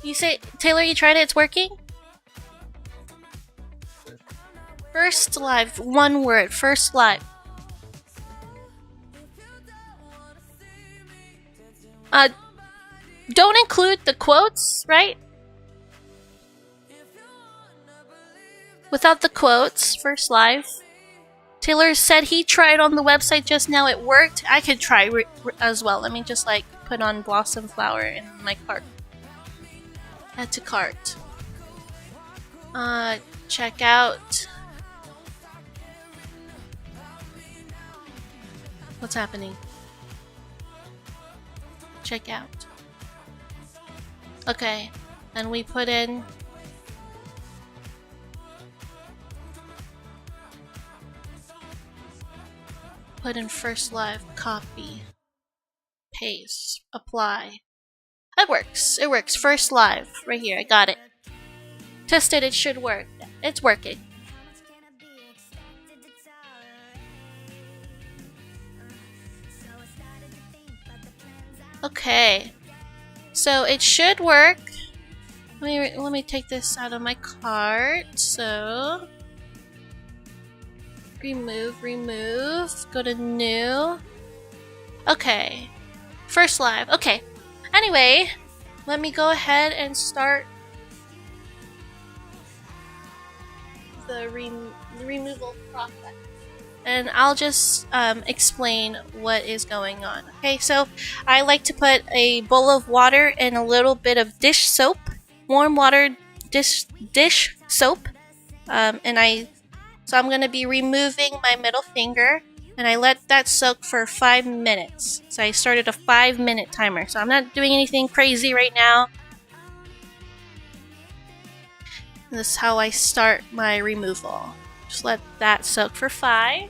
You say, Taylor, you tried it, it's working? First Live, one word, First Live. Don't include the quotes, right? Without the quotes, First Live. Taylor said he tried on the website just now, it worked. I could try as well. Let me just put on Blossom Flower in my cart. Add to cart. Check out. What's happening? Check out. Okay, and we put in First Live, copy, paste, apply. That works. It works. First Live. Right here. I got it. Tested. It should work. It's working. Okay. So it should work. Let me take this out of my cart. So remove. Go to new. Okay. First Live. Okay. Anyway, let me go ahead and start the removal process. and I'll just explain what is going on. Okay, so I like to put a bowl of water and a little bit of dish soap, warm water dish soap, so I'm gonna be removing my middle finger, and I let that soak for 5 minutes. So I started a 5-minute timer. So I'm not doing anything crazy right now. This is how I start my removal. Just let that soak for 5.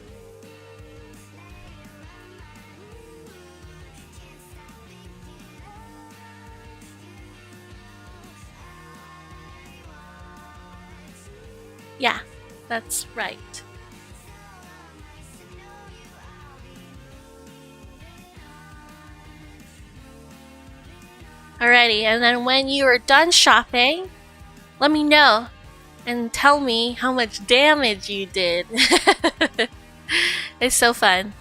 Yeah, that's right. Alrighty, and then when you are done shopping, let me know and tell me how much damage you did. It's so fun.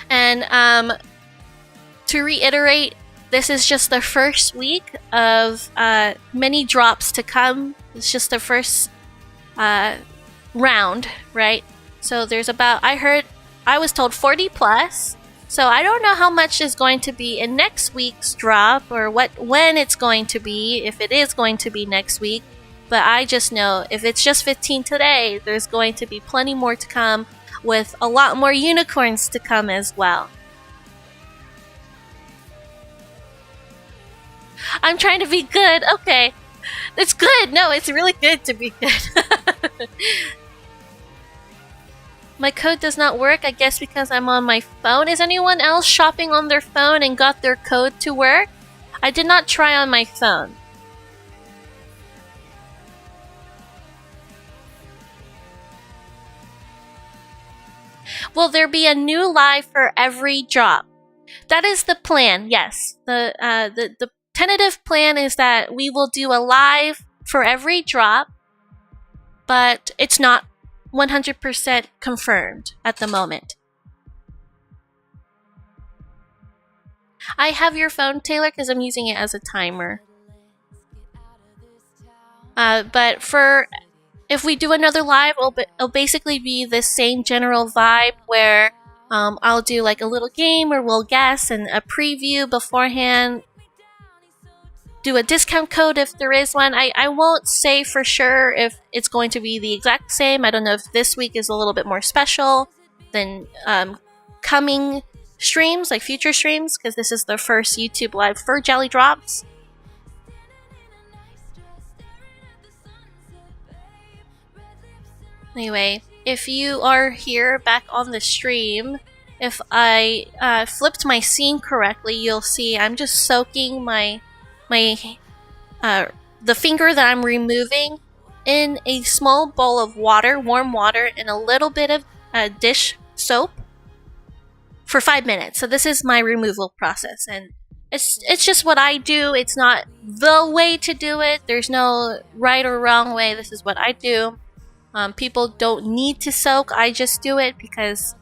And to reiterate, this is just the first week of many drops to come. It's just the first round, right? So there's about, I was told 40 plus. So I don't know how much is going to be in next week's drop, or when it's going to be, if it is going to be next week. But I just know if it's just 15 today, there's going to be plenty more to come, with a lot more unicorns to come as well. I'm trying to be good. Okay. It's good. No, it's really good to be good. My code does not work, I guess because I'm on my phone. Is anyone else shopping on their phone and got their code to work? I did not try on my phone. Will there be a new live for every drop? That is the plan, yes. The tentative plan is that we will do a live for every drop, but it's not 100% confirmed at the moment. I have your phone, Taylor, because I'm using it as a timer. But if we do another live, it'll basically be the same general vibe where I'll do like a little game where we'll guess and a preview beforehand. Do a discount code if there is one. I won't say for sure if it's going to be the exact same. I don't know if this week is a little bit more special than coming streams, like future streams, because this is the first YouTube live for Jelly Drops. Anyway, if you are here back on the stream, if I flipped my scene correctly, you'll see I'm just soaking the finger that I'm removing in a small bowl of water, warm water, and a little bit of dish soap for 5 minutes. So this is my removal process, and it's just what I do. It's not the way to do it. There's no right or wrong way. This is what I do. People don't need to soak. I just do it because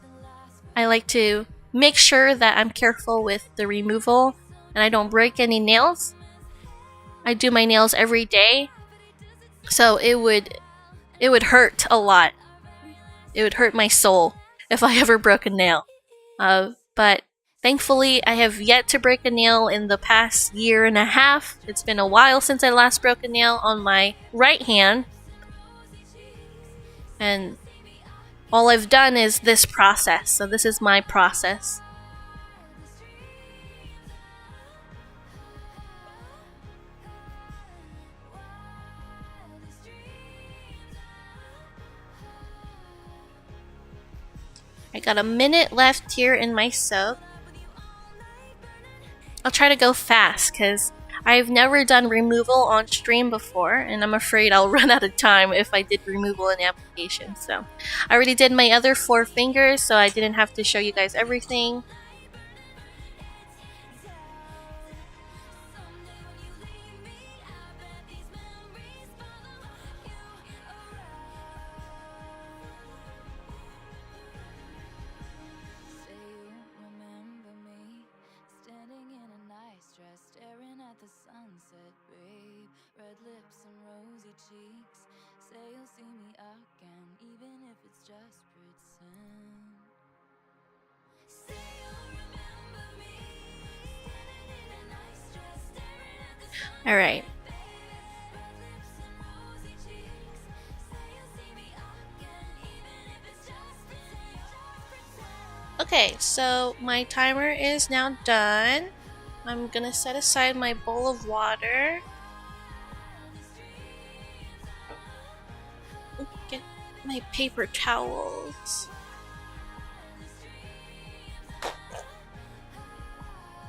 I like to make sure that I'm careful with the removal and I don't break any nails. I do my nails every day, so it would hurt a lot. It would hurt my soul if I ever broke a nail. But thankfully, I have yet to break a nail in the past year and a half. It's been a while since I last broke a nail on my right hand. And all I've done is this process. So this is my process. I got a minute left here in my soak. I'll try to go fast because I've never done removal on stream before, and I'm afraid I'll run out of time if I did removal in the application. So I already did my other 4 fingers, so I didn't have to show you guys everything. sunset, babe. Red lips and rosy cheeks. Say you'll see me again, even if it's just pretend. Say you'll remember me, standing in a nice dress, staring at the sun. All right. Red lips and rosy cheeks. Say you'll see me again, even if it's just pretend. Okay, so my timer is now done. I'm gonna set aside my bowl of water. Get my paper towels.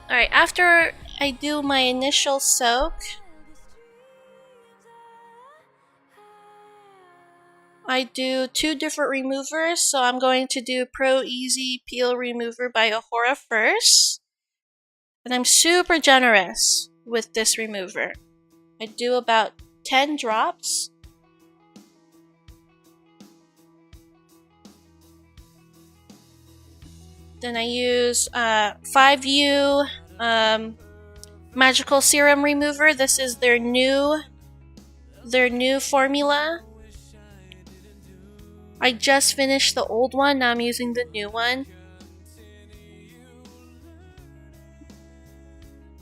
Alright, after I do my initial soak, I do 2 different removers. So I'm going to do Pro Easy Peel Remover by Ahura first. And I'm super generous with this remover. I do about 10 drops. Then I use 5U Magical Serum Remover. This is their new formula. I just finished the old one, now I'm using the new one.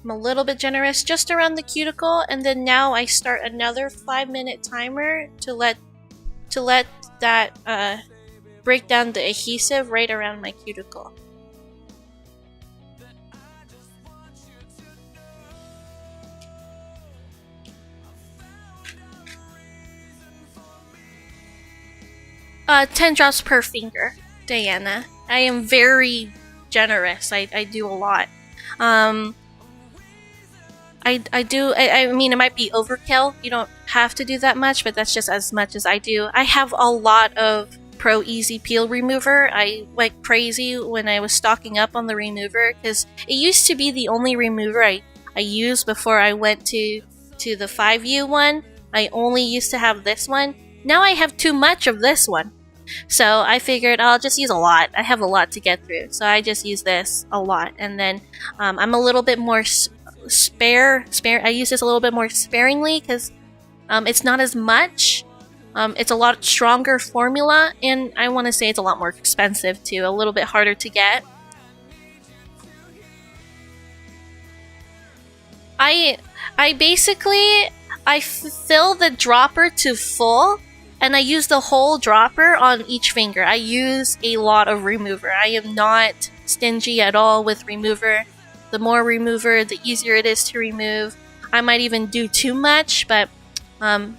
I'm a little bit generous just around the cuticle, and then now I start another 5-minute timer to let that break down the adhesive right around my cuticle. Uh, 10 drops per finger, Diana. I am very generous. I do a lot. I mean, it might be overkill. You don't have to do that much, but that's just as much as I do. I have a lot of Pro Easy Peel Remover. I went crazy when I was stocking up on the remover because it used to be the only remover I used before I went to the 5U one. I only used to have this one. Now I have too much of this one. So I figured I'll just use a lot. I have a lot to get through. So I just use this a lot. And then I'm a little bit more spare. I use this a little bit more sparingly because it's not as much. It's a lot stronger formula. And I want to say it's a lot more expensive too. A little bit harder to get. I basically fill the dropper to full, and I use the whole dropper on each finger. I use a lot of remover. I am not stingy at all with remover. The more remover, the easier it is to remove. I might even do too much, but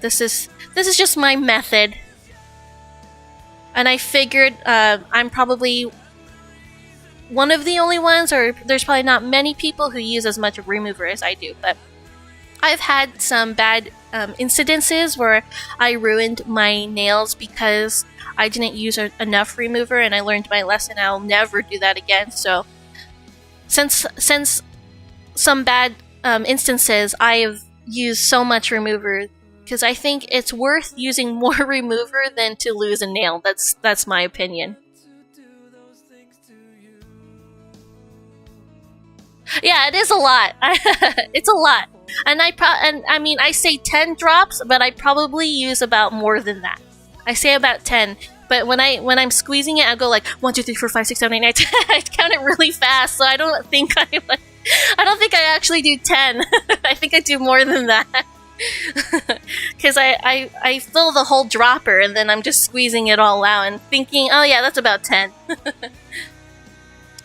this is just my method. And I figured I'm probably one of the only ones, or there's probably not many people who use as much remover as I do, but I've had some bad incidences where I ruined my nails because I didn't use enough remover, and I learned my lesson. I'll never do that again. So since some bad instances, I have used so much remover because I think it's worth using more remover than to lose a nail. That's my opinion. Yeah, it is a lot. It's a lot. And I mean, I say 10 drops, but I probably use about more than that. I say about 10, but when I'm squeezing it, I go like 1, 2, 3, 4, 5, 6, 7, 8, 9, 10. I count it really fast, so I don't think I actually do 10. I think I do more than that. Because I fill the whole dropper, and then I'm just squeezing it all out and thinking, oh yeah, that's about 10.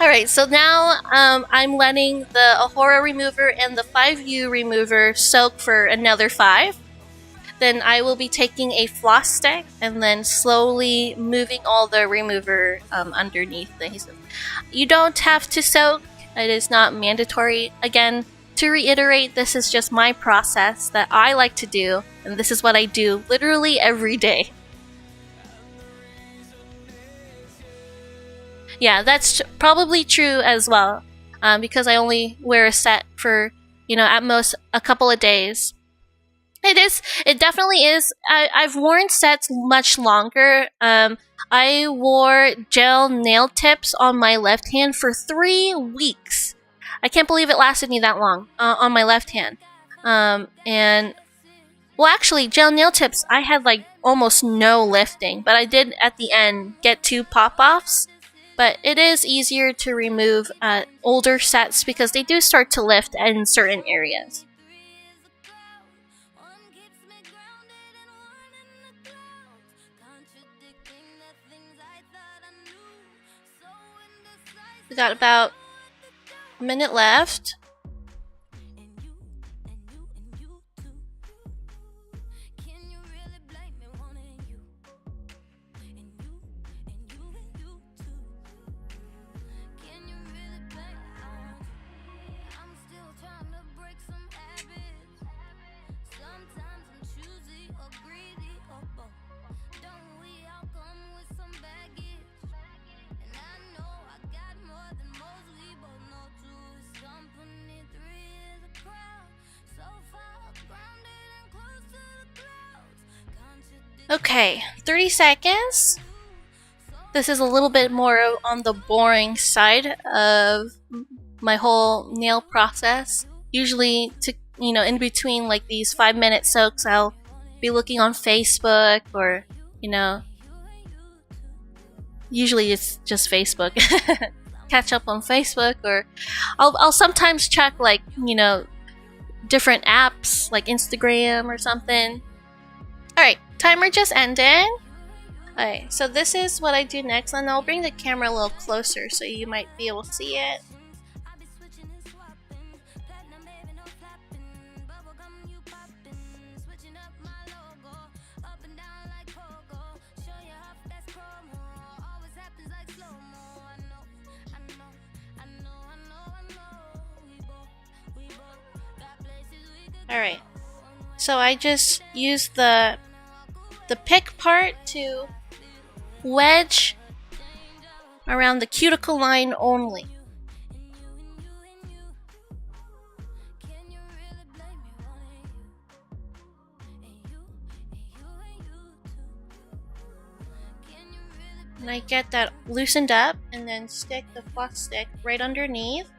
Alright, so now I'm letting the Ahura remover and the 5U remover soak for another 5. Then I will be taking a floss stick and then slowly moving all the remover underneath the adhesive. You don't have to soak. It is not mandatory. Again, to reiterate, this is just my process that I like to do, and this is what I do literally every day. Yeah, that's probably true as well, because I only wear a set for, at most a couple of days. It definitely is. I've worn sets much longer. I wore gel nail tips on my left hand for 3 weeks. I can't believe it lasted me that long on my left hand. And well, actually, gel nail tips, I had like almost no lifting, but I did at the end get 2 pop-offs. But it is easier to remove older sets because they do start to lift in certain areas. We got about a minute left. Okay, 30 seconds. This is a little bit more on the boring side of my whole nail process. Usually, in between like these 5-minute soaks, I'll be looking on Facebook or, usually it's just Facebook. Catch up on Facebook, or I'll sometimes check like, different apps like Instagram or something. Alright, timer just ended. Alright, so this is what I do next, and I'll bring the camera a little closer so you might be able to see it. Alright, so I just use the pick part to wedge around the cuticle line only. And I get that loosened up and then stick the floss stick right underneath.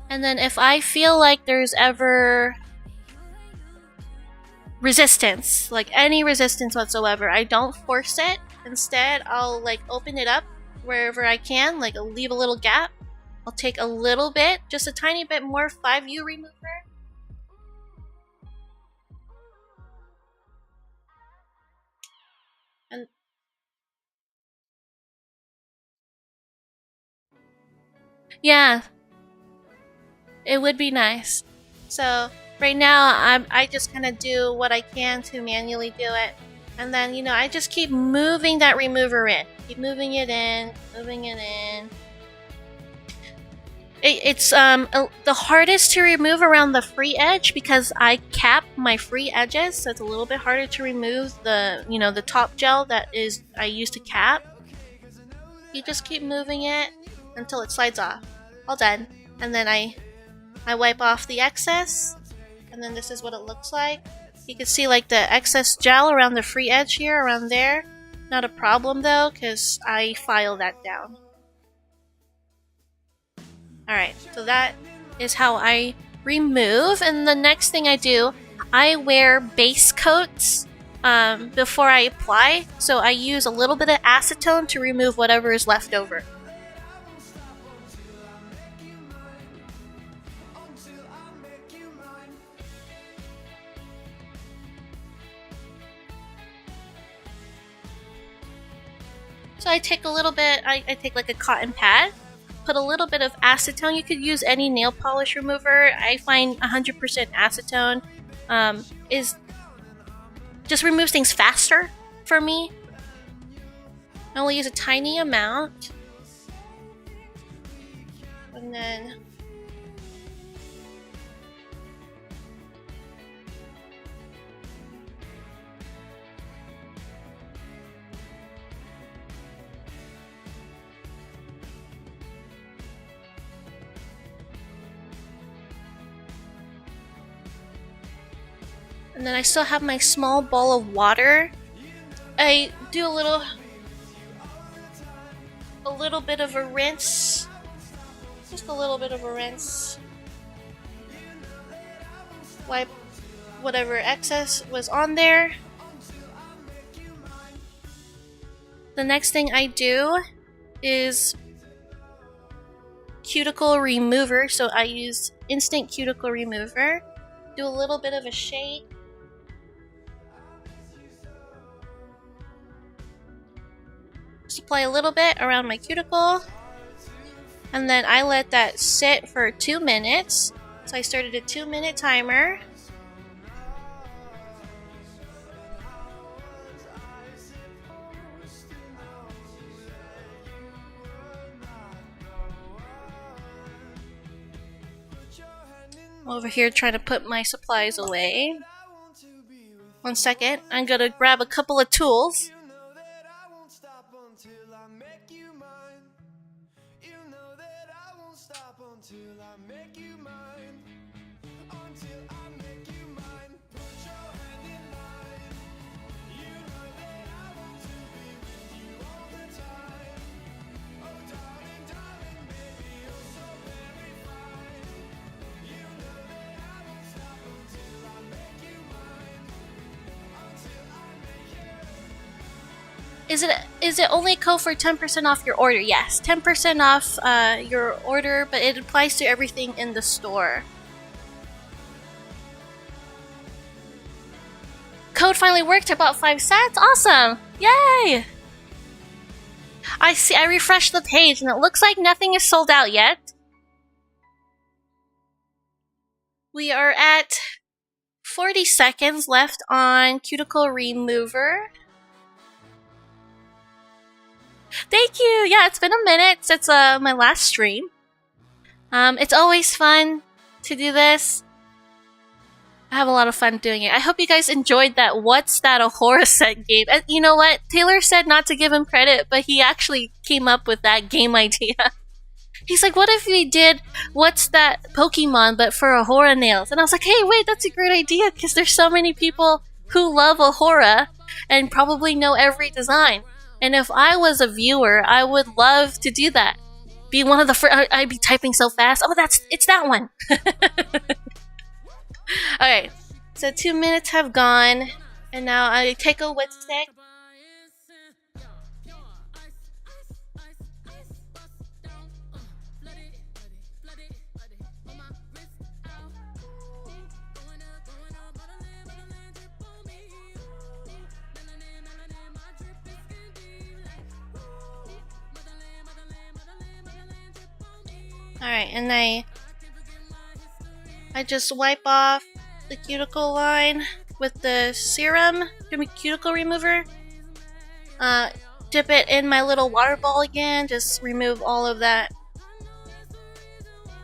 And then if I feel like there's ever resistance, like any resistance whatsoever, I don't force it. Instead, I'll like open it up wherever I can, like I'll leave a little gap. I'll take a little bit, just a tiny bit more 5U remover. And yeah, it would be nice. So right now, I just kind of do what I can to manually do it. And then, I just keep moving that remover in. Keep moving it in, moving it in. It's the hardest to remove around the free edge because I cap my free edges, so it's a little bit harder to remove the top gel that is I use to cap. You just keep moving it until it slides off. All done. And then I wipe off the excess, and then this is what it looks like. You can see like the excess gel around the free edge here, around there. Not a problem though, because I file that down. Alright, so that is how I remove, and the next thing I do, I wear base coats before I apply, so I use a little bit of acetone to remove whatever is left over. So I take a little bit, I take like a cotton pad, put a little bit of acetone. You could use any nail polish remover. I find 100% acetone just removes things faster for me. I only use a tiny amount. And then I still have my small bowl of water. I do a little bit of a rinse. Just a little bit of a rinse. wipe whatever excess was on there. The next thing I do is cuticle remover, so I use instant cuticle remover. Do a little bit of a shake. Just apply a little bit around my cuticle, and then I let that sit for 2 minutes. So I started a 2-minute timer. Over here trying to put my supplies away. 1 second, I'm gonna grab a couple of tools. Is it only code for 10% off your order? Yes, 10% off your order, but it applies to everything in the store. Code finally worked. I bought 5 sets. Awesome! Yay! I refreshed the page and it looks like nothing is sold out yet. We are at 40 seconds left on cuticle remover. Thank you! Yeah, it's been a minute since my last stream. It's always fun to do this. I have a lot of fun doing it. I hope you guys enjoyed that What's That Ahura set game. And you know what? Taylor said not to give him credit, but he actually came up with that game idea. He's like, what if we did What's That Pokemon but for Ahura nails? And I was like, hey, wait, that's a great idea because there's so many people who love Ahura and probably know every design. And if I was a viewer, I would love to do that. Be one of the first. I'd be typing so fast. Oh, it's that one. Alright, so 2 minutes have gone, and now I take a wet stick. Alright, and I just wipe off the cuticle line with the serum, cuticle remover. Dip it in my little water ball again, just remove all of that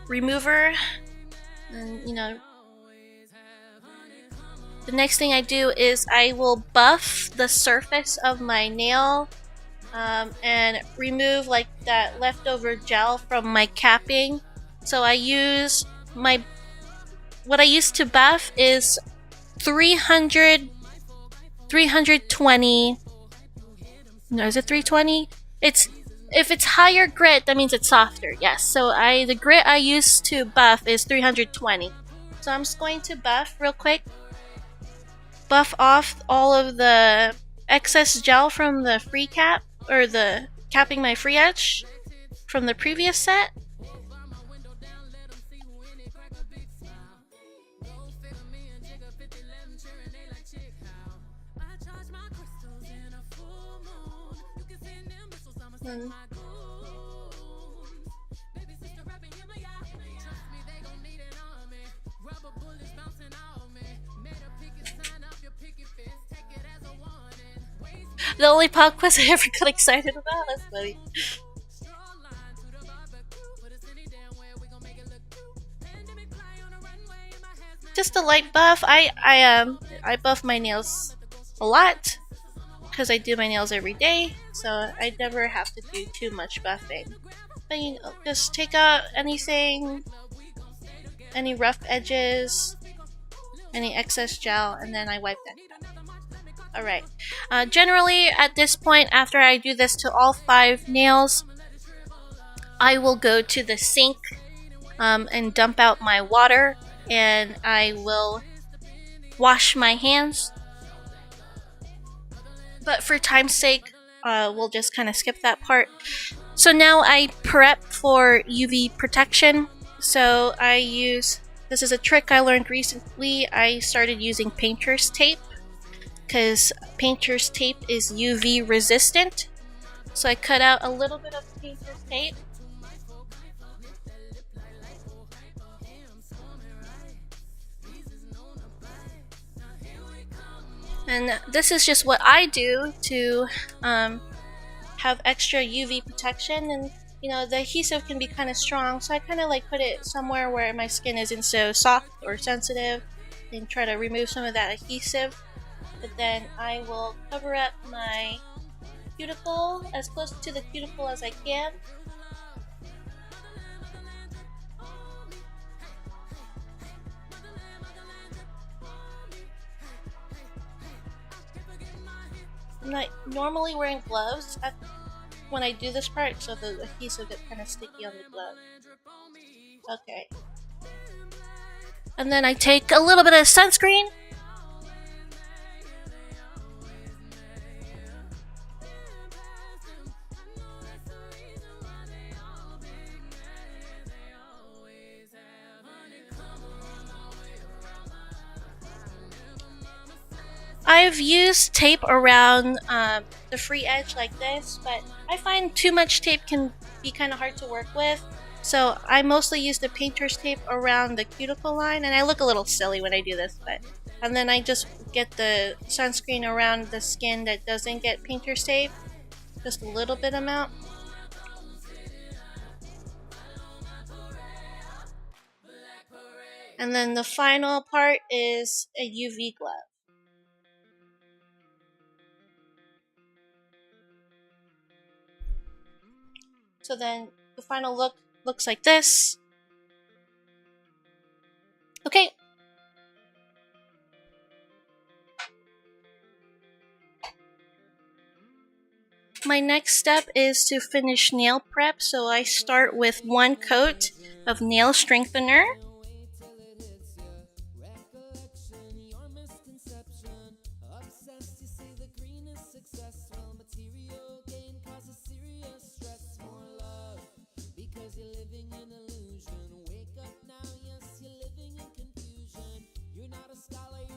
remover. And, you know, the next thing I do is I will buff the surface of my nail and remove like that leftover gel from my capping. So I use what I used to buff is 320. No, is it 320? If it's higher grit, that means it's softer. Yes. So the grit I used to buff is 320. So I'm just going to buff real quick. Buff off all of the excess gel from the free cap, or the capping my free edge from the previous set. The only pop quiz I ever got excited about. That's funny. Just a light buff. I buff my nails a lot because I do my nails every day, so I never have to do too much buffing. But you know, just take out anything, any rough edges, any excess gel, and then I wipe that. Alright. Generally, at this point, after I do this to all 5 nails, I will go to the sink and dump out my water, and I will wash my hands. But for time's sake, we'll just kind of skip that part. So now I prep for UV protection. So I use, this is a trick I learned recently. I started using painter's tape because painter's tape is UV resistant. So I cut out a little bit of painter's tape. And this is just what I do to have extra UV protection. And you know, the adhesive can be kind of strong, so I kind of like put it somewhere where my skin isn't so soft or sensitive and try to remove some of that adhesive. But then I will cover up my cuticle as close to the cuticle as I can. I'm not normally wearing gloves when I do this part, so the adhesive gets kind of sticky on the glove. Okay. And then I take a little bit of sunscreen. I've used tape around the free edge like this, but I find too much tape can be kind of hard to work with. So I mostly use the painter's tape around the cuticle line, and I look a little silly when I do this, and then I just get the sunscreen around the skin that doesn't get painter's tape, just a little bit amount. And then the final part is a UV glove. So then the final look looks like this. Okay. My next step is to finish nail prep, so I start with 1 coat of nail strengthener.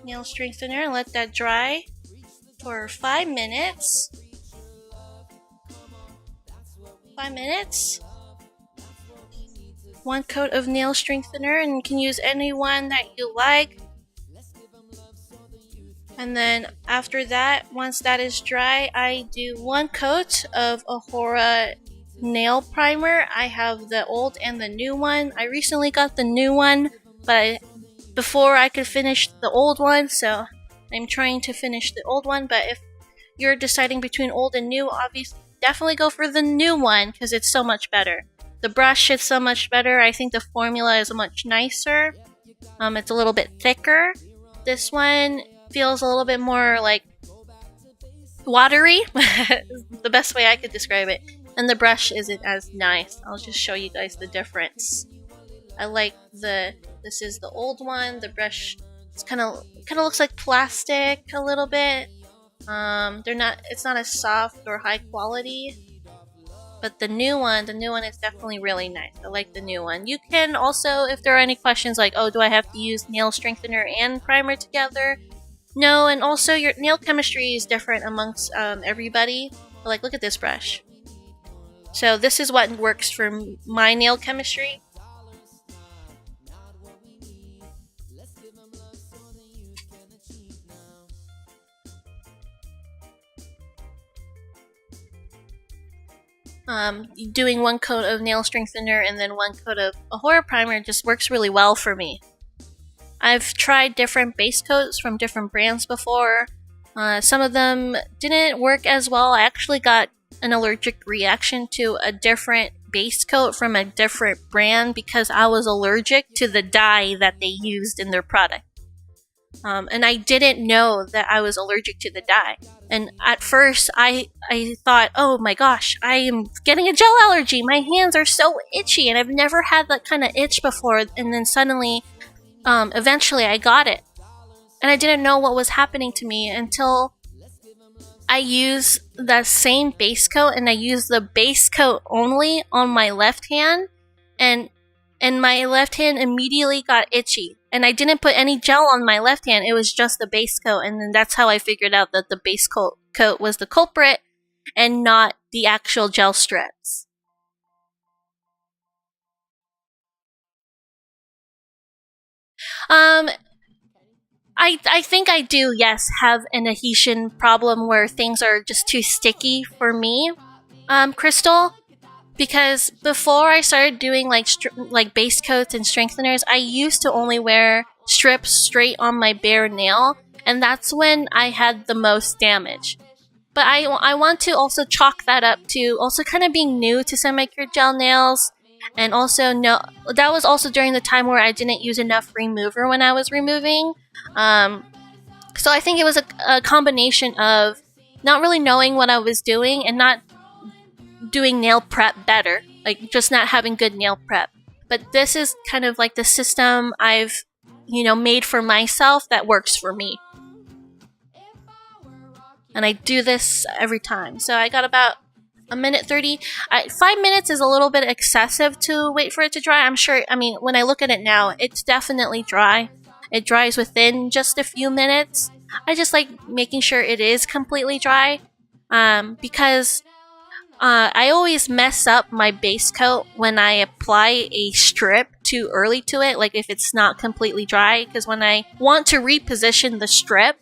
Nail strengthener and let that dry for 5 minutes. 5 minutes. 1 coat of nail strengthener, and you can use any one that you like. And then after that, once that is dry, I do 1 coat of Ahura nail primer. I have the old and the new one. I recently got the new one, but before I could finish the old one, so I'm trying to finish the old one. But if you're deciding between old and new, obviously definitely go for the new one because it's so much better. The brush is so much better. I think the formula is much nicer. It's a little bit thicker. This one feels a little bit more like watery. The best way I could describe it. And the brush isn't as nice. I'll just show you guys the difference. I like this is the old one. The brush, it's kind of looks like plastic a little bit. It's not as soft or high quality. But the new one is definitely really nice. I like the new one. You can also, if there are any questions like, oh, do I have to use nail strengthener and primer together? No, and also your nail chemistry is different amongst everybody. But like, look at this brush. So this is what works for my nail chemistry. Doing 1 coat of nail strengthener and then 1 coat of Ahura primer just works really well for me. I've tried different base coats from different brands before. Some of them didn't work as well. I actually got an allergic reaction to a different base coat from a different brand because I was allergic to the dye that they used in their product. And I didn't know that I was allergic to the dye. And at first, I thought, oh my gosh, I am getting a gel allergy. My hands are so itchy, and I've never had that kind of itch before. And then suddenly, eventually I got it. and I didn't know what was happening to me until I use the same base coat, and I use the base coat only on my left hand, and my left hand immediately got itchy. And I didn't put any gel on my left hand, it was just the base coat, and then that's how I figured out that the base coat was the culprit and not the actual gel strips. I think I do, yes, have an adhesion problem where things are just too sticky for me, Crystal. Because before I started doing like base coats and strengtheners, I used to only wear strips straight on my bare nail, and that's when I had the most damage. But I want to also chalk that up to also kind of being new to semi-cured gel nails, and also no, that was also during the time where I didn't use enough remover when I was removing. So I think it was a combination of not really knowing what I was doing and not doing nail prep better, like just not having good nail prep. But this is kind of like the system I've, made for myself that works for me. And I do this every time. So I got about a minute 30. 5 minutes is a little bit excessive to wait for it to dry. I'm sure, when I look at it now, it's definitely dry. It dries within just a few minutes. I just like making sure it is completely dry, because I always mess up my base coat when I apply a strip too early to it, like if it's not completely dry, because when I want to reposition the strip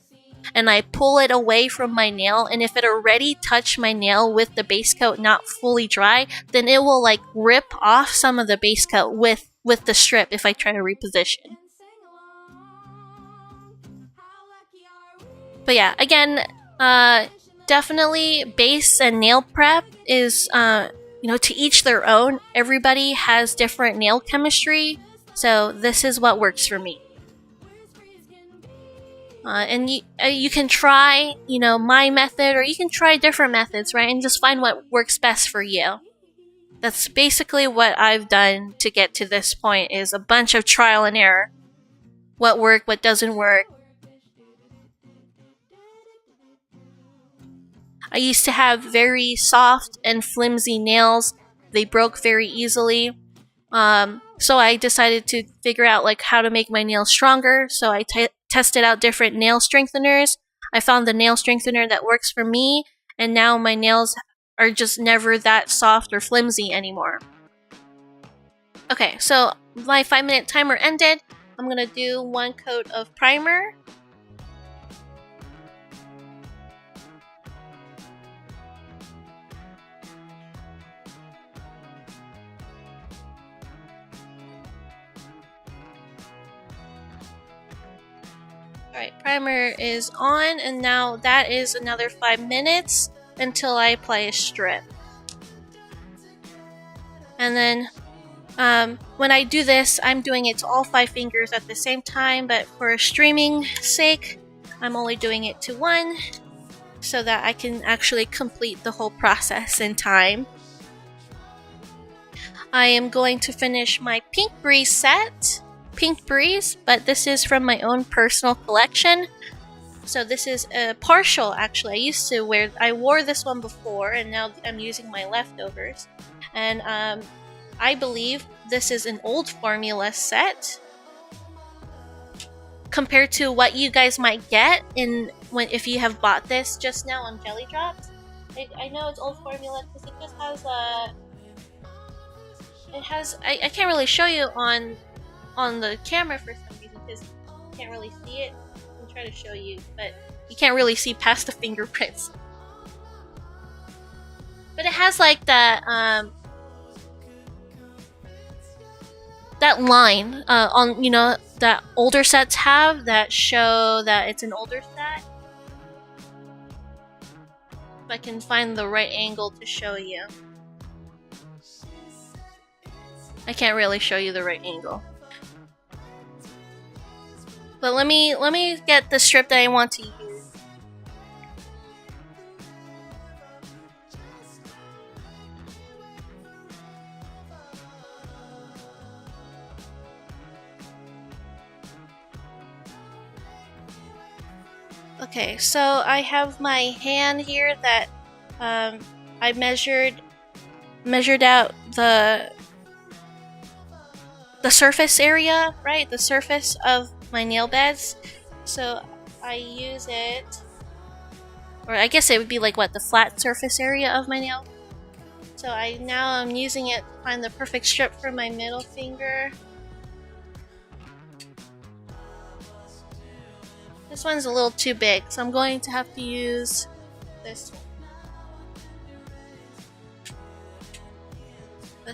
and I pull it away from my nail, and if it already touched my nail with the base coat not fully dry, then it will like rip off some of the base coat with the strip if I try to reposition. But yeah, again, definitely base and nail prep is, to each their own. Everybody has different nail chemistry, so this is what works for me. And you can try, my method, or you can try different methods, right? And just find what works best for you. That's basically what I've done to get to this point, is a bunch of trial and error. What worked, what doesn't work. I used to have very soft and flimsy nails. They broke very easily. So I decided to figure out like how to make my nails stronger. So I tested out different nail strengtheners. I found the nail strengthener that works for me, and now my nails are just never that soft or flimsy anymore. Okay, so my 5-minute timer ended. I'm gonna do 1 coat of primer. Alright, primer is on, and now that is another 5 minutes until I apply a strip. And then when I do this, I'm doing it to all 5 fingers at the same time, but for streaming sake, I'm only doing it to 1 so that I can actually complete the whole process in time. I am going to finish my Pink Breeze set. Pink Breeze, but this is from my own personal collection. So this is a partial, actually. I wore this one before, and now I'm using my leftovers. And I believe this is an old formula set compared to what you guys might get if you have bought this just now on Jelly Drops. I know it's old formula because it just has I can't really show you on the camera for some reason because you can't really see it. I'll try to show you, but you can't really see past the fingerprints. But it has like that line on that older sets have that show that it's an older set. If I can find the right angle to show you. I can't really show you the right angle. But let me get the strip that I want to use. Okay, so I have my hand here that I measured out the surface area, right? The surface of my nail beds. So I use it, or I guess it would be like what, the flat surface area of my nail. So I'm using it to find the perfect strip for my middle finger. This one's a little too big, so I'm going to have to use this one.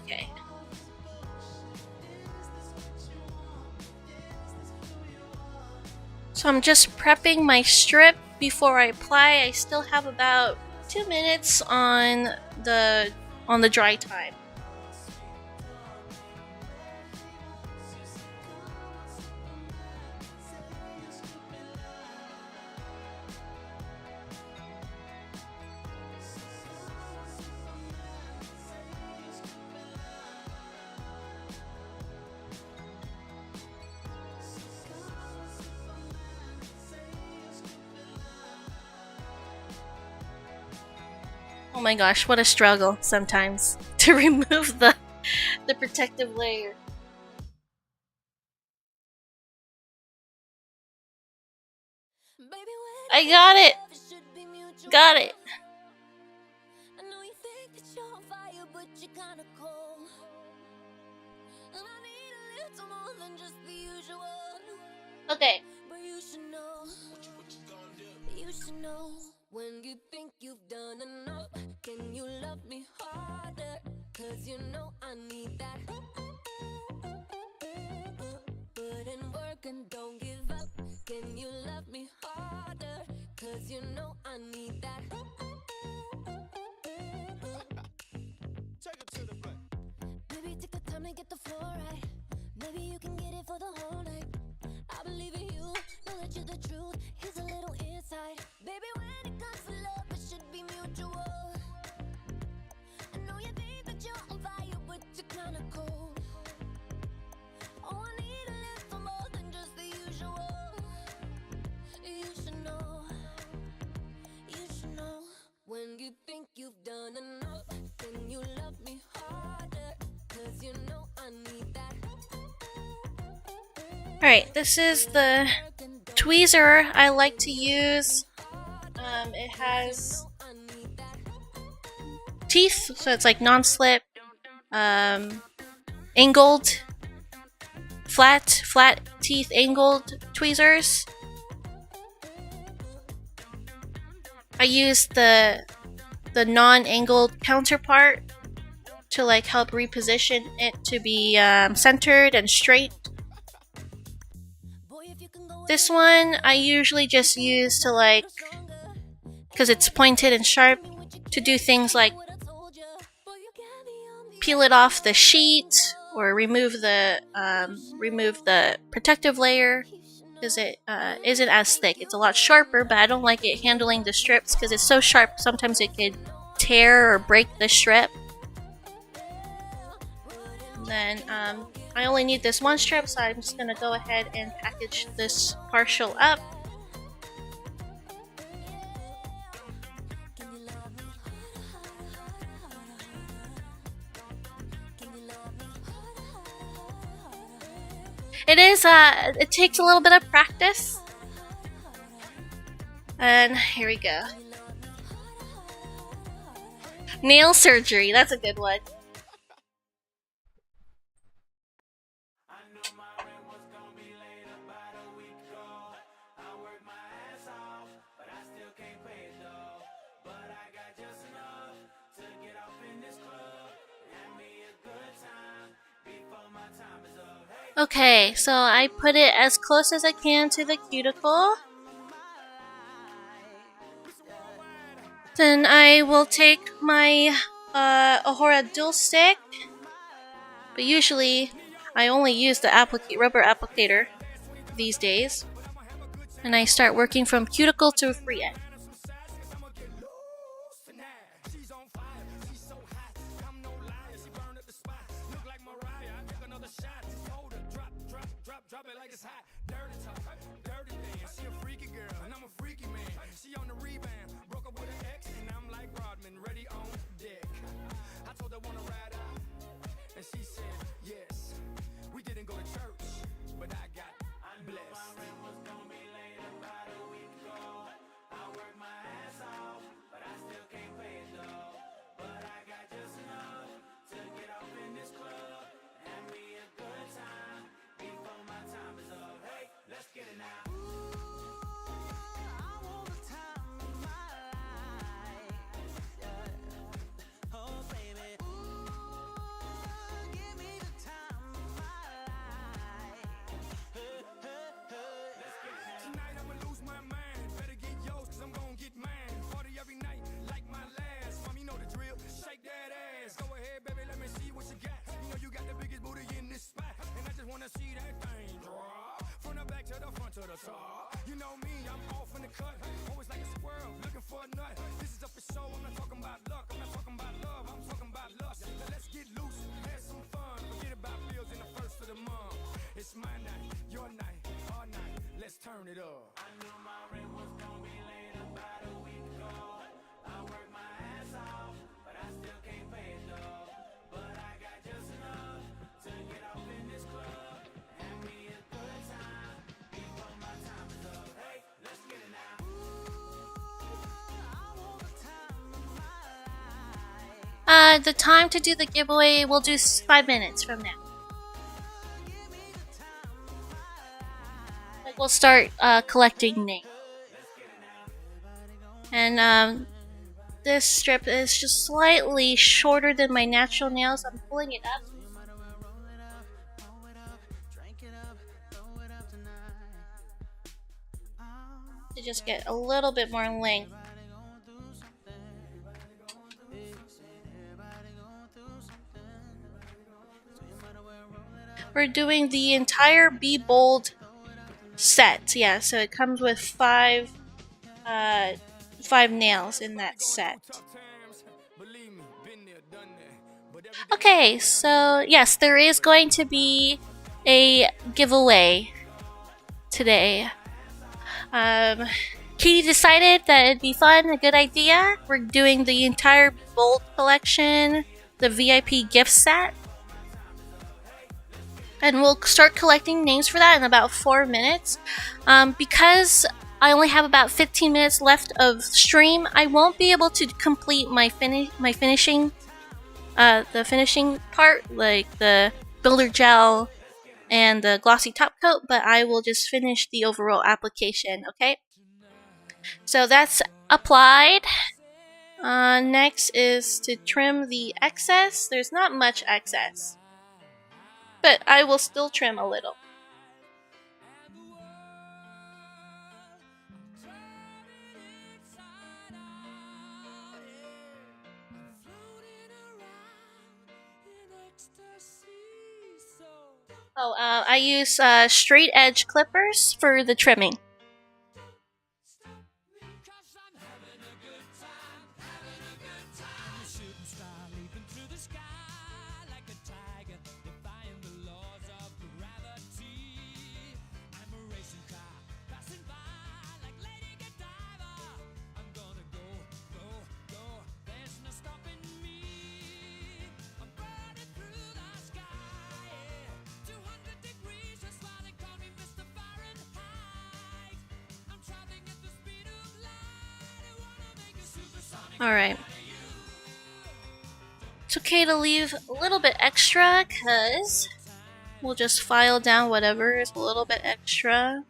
Okay. So I'm just prepping my strip before I apply. I still have about 2 minutes on the dry time. Oh my gosh, what a struggle sometimes to remove the protective layer. I got it. Got it. Okay. When you think you've done enough, can you love me harder? Cause you know I need that. Put in work and don't give up. Can you love me harder? Cause you know I need that. Take it to the back. Baby, take the time to get the floor right. Maybe you can get it for the whole night. I believe in you, know that you're the truth. Here's a little insight. Baby, when it comes to love, it should be mutual. I know you think that you're on fire, but you're kinda cold. Oh, I need a little more than just the usual. You should know. You should know. When you think you've done enough, can you love me harder? Cause you know I need that. Alright, this is the tweezer I like to use. It has teeth, so it's like non-slip, angled, flat teeth angled tweezers. I use the non-angled counterpart to like help reposition it to be centered and straight. This one I usually just use to like, because it's pointed and sharp, to do things like peel it off the sheet or remove the protective layer, because it isn't as thick. It's a lot sharper, but I don't like it handling the strips because it's so sharp. Sometimes it could tear or break the strip. And then I only need this one strip, so I'm just gonna go ahead and package this partial up. It takes a little bit of practice. And here we go. Nail surgery, that's a good one. Okay, so I put it as close as I can to the cuticle. Then I will take my Ahura dual stick, but usually I only use the rubber applicator these days, and I start working from cuticle to free end. Dirty talk, dirty dance. She a freaky girl, and I'm a freaky man. She on the rebound, broke up with an ex, and I'm like Rodman, ready on deck. I told her wanna ride out, and she said yes. We didn't go to church, but I got blessed. My rent was gonna be late about a week ago. I worked my ass off, but I still can't pay it though. But I got just enough to get off in this club. Have me a good time before my time is up. Hey, let's get it now. I want the time of my life. Yeah. Oh baby, give me the time of my life. Tonight I'ma lose my mind. Better get yours, cause I'm gonna get mine. Party every night, like my last. Mom, you know the drill. Shake that ass. Go ahead, baby, let me see what you got. You know you got the biggest booty in this spot. And I just wanna see that thing drop. From the back to the front to the top. You know me, I'm off in the cut. Always like a squirrel, looking for a nut. This is up for show, I'm not talking about luck. I'm not talking about love, I'm talking about lust. Now let's get loose, have some fun. Forget about bills in the first of the month. It's my night, your night, our night. Let's turn it up. I knew my rent was gonna be late about a week ago. I worked my ass off, but I still can't pay it though. But I got just enough to get off in this club. Have me a good time before my time is up. Hey, let's get it now. I want the time of my life. The time to do the giveaway, we'll do 5 minutes from now. Like we'll start collecting names. And this strip is just slightly shorter than my natural nails. I'm pulling it up to just get a little bit more length. We're doing the entire Be Bold set. Yeah, so it comes with five nails in that set. Okay, so yes, there is going to be a giveaway today. Katie decided that it'd be fun, a good idea. We're doing the entire Be Bold collection, the VIP gift set. And we'll start collecting names for that in about 4 minutes. Because I only have about 15 minutes left of stream, I won't be able to complete my finishing part, like the builder gel and the glossy top coat, but I will just finish the overall application, okay? So that's applied. Next is to trim the excess. There's not much excess, but I will still trim a little. Oh, I use straight edge clippers for the trimming. Alright. It's okay to leave a little bit extra, because we'll just file down whatever is a little bit extra.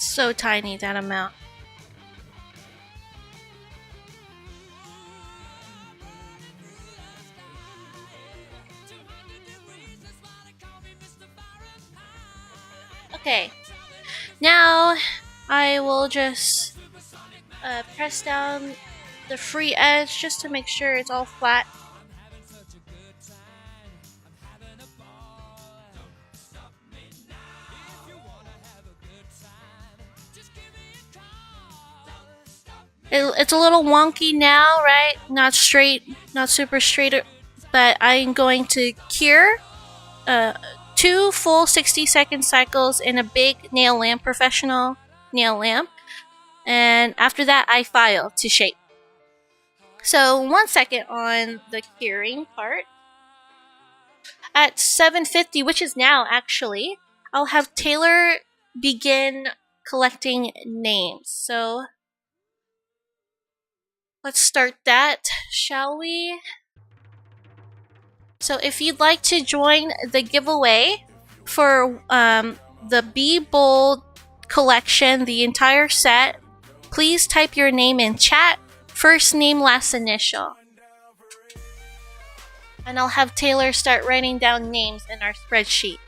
So tiny, that amount. Okay, now I will just press down the free edge just to make sure it's all flat. It's a little wonky now, right? Not straight, not super straight, but I'm going to cure 2 full 60-second cycles in a big nail lamp, professional nail lamp, and after that I file to shape. So 1 second on the curing part. At 7:50, which is now actually, I'll have Taylor begin collecting names. So let's start that, shall we? So if you'd like to join the giveaway for the Be Bold collection, the entire set, please type your name in chat, first name, last initial. And I'll have Taylor start writing down names in our spreadsheet.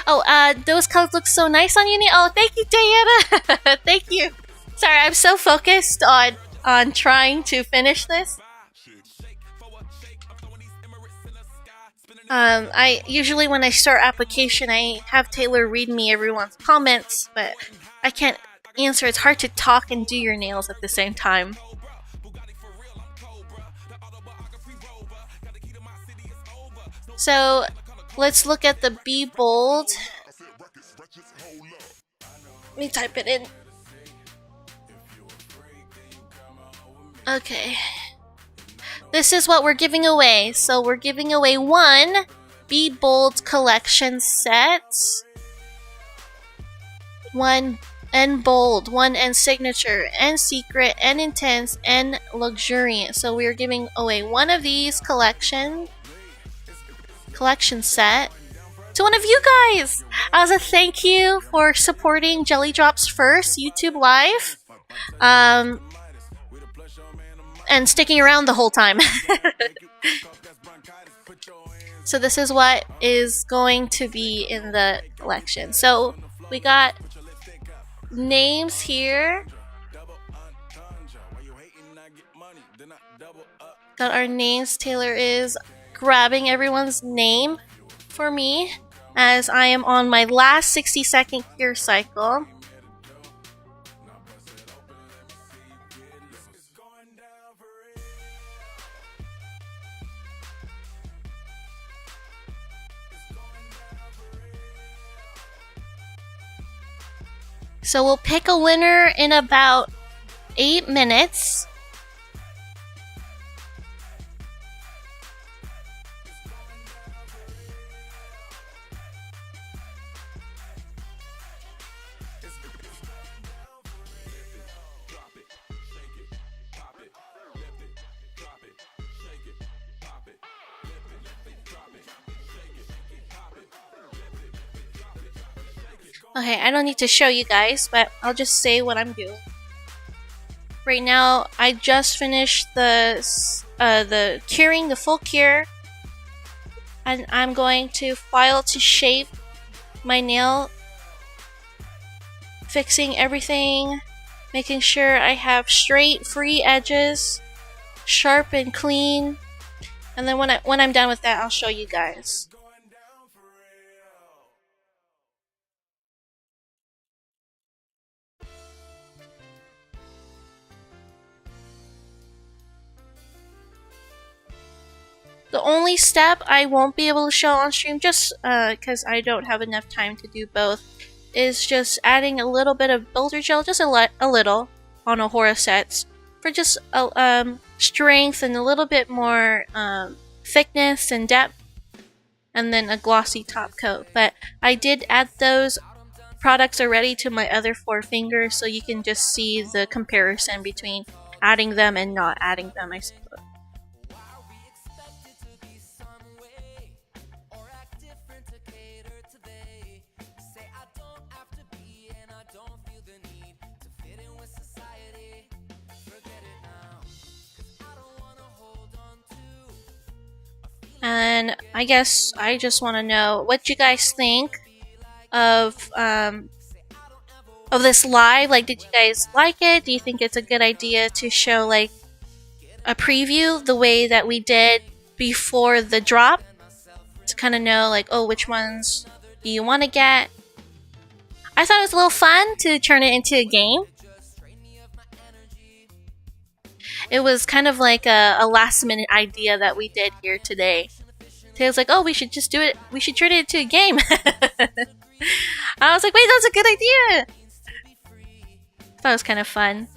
Oh, those colors look so nice on you. Oh, thank you, Diana. Thank you. Sorry, I'm so focused on trying to finish this. I usually, when I start application, I have Taylor read me everyone's comments, but I can't answer. It's hard to talk and do your nails at the same time. So let's look at the Be Bold. Let me type it in. Okay. This is what we're giving away. So we're giving away 1 Be Bold collection set. 1 and bold, 1 and signature, and secret, and intense, and luxuriant. So we're giving away 1 of these collection set to 1 of you guys as a thank you for supporting Jelly Drop's first YouTube live. And sticking around the whole time. So this is what is going to be in the collection. So we got names here. Got our names. Taylor is grabbing everyone's name for me as I am on my last 60-second cure cycle. So we'll pick a winner in about 8 minutes. Okay, I don't need to show you guys, but I'll just say what I'm doing. Right now, I just finished the curing, the full cure, and I'm going to file to shape my nail, fixing everything, making sure I have straight, free edges, sharp and clean, and then when I'm done with that, I'll show you guys. The only step I won't be able to show on stream, just because I don't have enough time to do both, is just adding a little bit of builder gel, just a little, on Ahura sets, for just strength and a little bit more thickness and depth, and then a glossy top coat. But I did add those products already to my other 4 fingers, so you can just see the comparison between adding them and not adding them, I suppose. And I guess I just want to know what you guys think of this live. Like, did you guys like it? Do you think it's a good idea to show like a preview the way that we did before the drop, to kind of know like, oh, which ones do you want to get? I thought it was a little fun to turn it into a game. It was kind of like a last minute idea that we did here today. Today was like, oh, we should just do it. We should turn it into a game. I was like, wait, that's a good idea. That was kind of fun.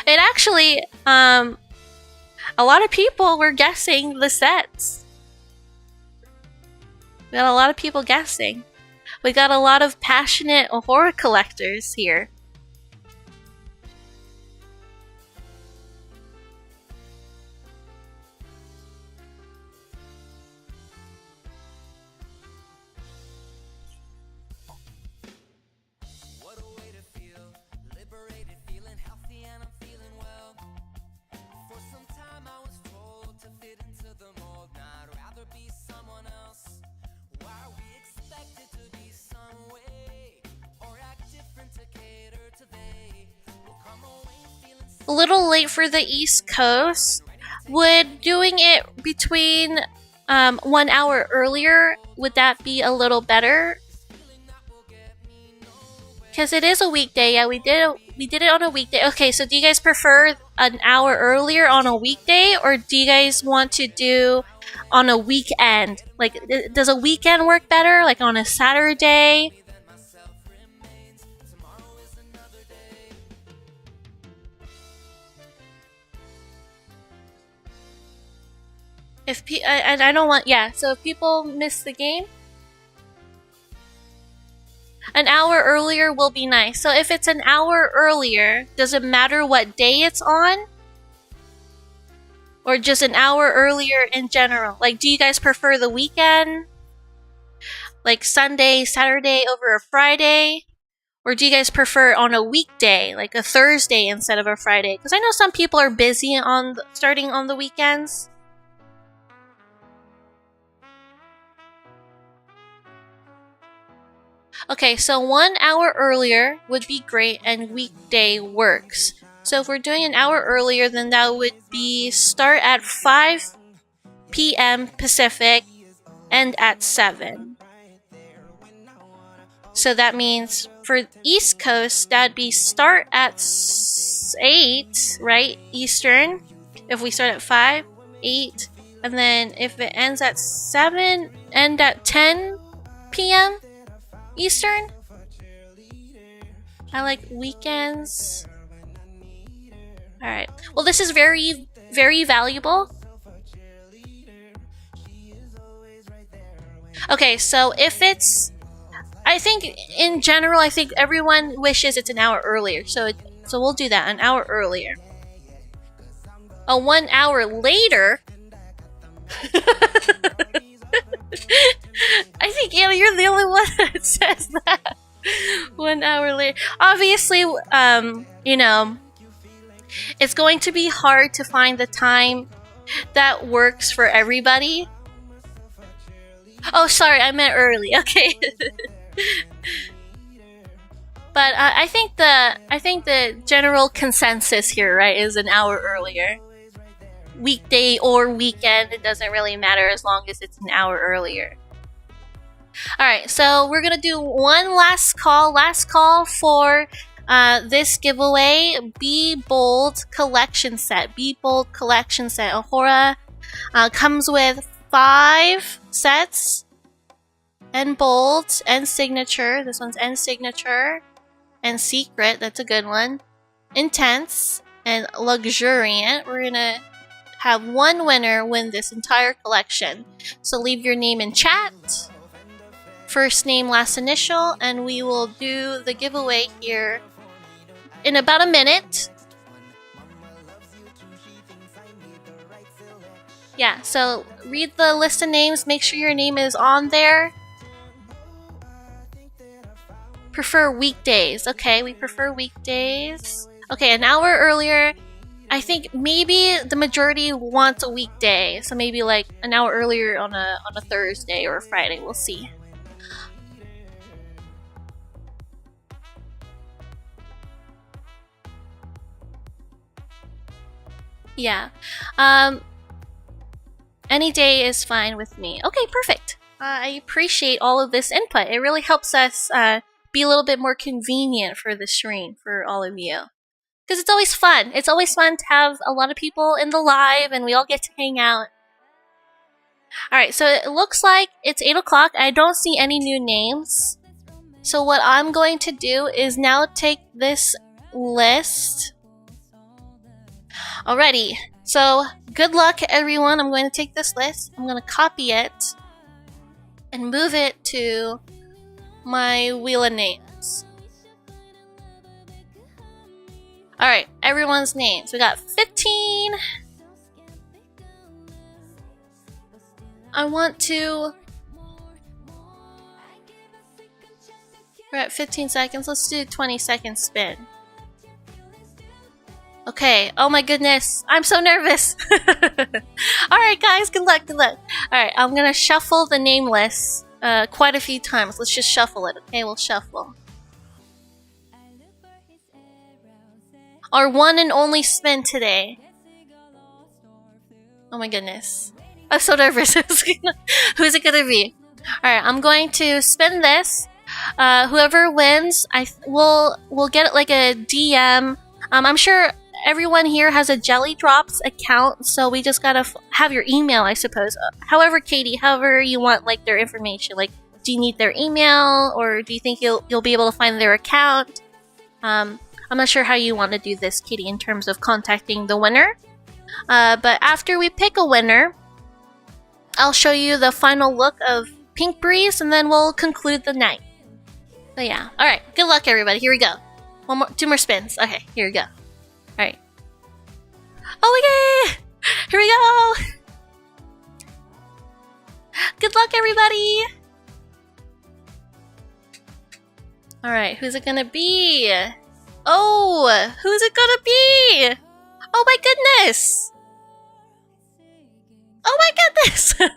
It actually, a lot of people were guessing the sets. We got a lot of people guessing. We got a lot of passionate horror collectors here. A little late for the East Coast. Would doing it between 1 hour earlier, would that be a little better? Because it is a weekday. Yeah, we did it on a weekday. Okay, so do you guys prefer an hour earlier on a weekday, or do you guys want to do on a weekend? Like, does a weekend work better? Like on a Saturday? And I don't want, yeah, so if people miss the game, an hour earlier will be nice. So if it's an hour earlier, does it matter what day it's on? Or just an hour earlier in general? Like, do you guys prefer the weekend? Like Sunday, Saturday over a Friday? Or do you guys prefer on a weekday, like a Thursday instead of a Friday? Because I know some people are busy starting on the weekends. Okay, so 1 hour earlier would be great, and weekday works. So if we're doing an hour earlier, then that would be start at 5 p.m. Pacific, end at 7. So that means for East Coast, that'd be start at 8, right? Eastern. If we start at 5, 8. And then if it ends at 7, end at 10 p.m. Eastern. I like weekends. Alright. Well, this is very, very valuable. Okay, so if it's... I think, in general, I think everyone wishes it's an hour earlier. So we'll do that, an hour earlier. 1 hour later... I think, Anna, you're the only one that says that. 1 hour later. Obviously, you know, it's going to be hard to find the time that works for everybody. Oh, sorry, I meant early. Okay. But I think the general consensus here, right, is an hour earlier. Weekday or weekend, it doesn't really matter as long as it's an hour earlier. Alright, so we're gonna do one last call for this giveaway. Be Bold collection set. Be Bold collection set. Ahura comes with 5 sets. And Bold and Signature. This one's and Signature. And Secret, that's a good one. Intense and Luxuriant. We're gonna have one winner win this entire collection. So leave your name in chat. First name, last initial, and we will do the giveaway here in about a minute. Yeah, so read the list of names, make sure your name is on there. Prefer weekdays. Okay, we prefer weekdays. Okay, an hour earlier. I think maybe the majority wants a weekday, so maybe like an hour earlier on a Thursday or a Friday. We'll see. Yeah. Any day is fine with me. Okay, perfect. I appreciate all of this input. It really helps us be a little bit more convenient for the stream for all of you. Because it's always fun. It's always fun to have a lot of people in the live and we all get to hang out. Alright, so it looks like it's 8 o'clock. I don't see any new names. So what I'm going to do is now take this list. Alrighty, so good luck everyone. I'm going to take this list. I'm going to copy it and move it to my wheel of names. Alright, everyone's names. We got 15. I want to... We're at 15 seconds. Let's do 20-second spin. Okay. Oh my goodness. I'm so nervous. Alright guys, good luck, good luck. Alright, I'm gonna shuffle the name list quite a few times. Let's just shuffle it, okay? We'll shuffle. Our one and only spin today. Oh my goodness. I'm so nervous. Who's it gonna be? Alright, I'm going to spin this. Whoever wins, we'll get like a DM. I'm sure everyone here has a Jelly Drops account, so we just gotta have your email, I suppose. However, Katie, however you want like their information. Like, do you need their email, or do you think you'll be able to find their account? I'm not sure how you want to do this, Katie, in terms of contacting the winner. But after we pick a winner, I'll show you the final look of Pink Breeze, and then we'll conclude the night. So yeah. Alright, good luck everybody. Here we go. Two more spins. Okay, here we go. Alright. Oh, okay! Here we go! Good luck everybody! Alright, who's it gonna be? Oh! Who's it gonna be? Oh my goodness! Oh my goodness! Yeah!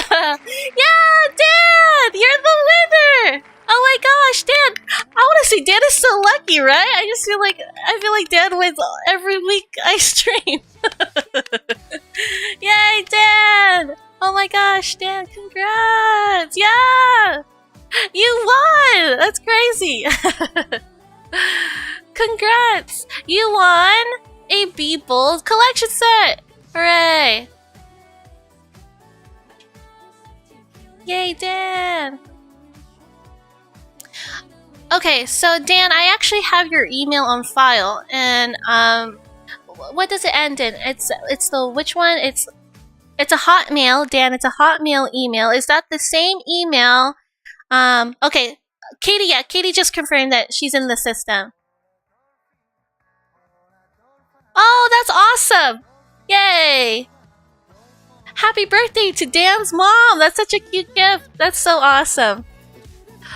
Yeah, Dan! You're the winner! Oh my gosh, Dan! I want to say Dan is so lucky, right? I feel like Dan wins every week I stream. Yay, Dan! Oh my gosh, Dan! Congrats! Yeah! You won! That's crazy! Congrats! You won a B-Bulls collection set! Hooray! Yay, Dan! Okay, so Dan, I actually have your email on file, and what does it end in? It's the which one? It's a Hotmail, Dan. It's a Hotmail email. Is that the same email? Okay, Katie. Yeah, Katie just confirmed that she's in the system. Oh, that's awesome! Yay! Happy birthday to Dan's mom! That's such a cute gift. That's so awesome.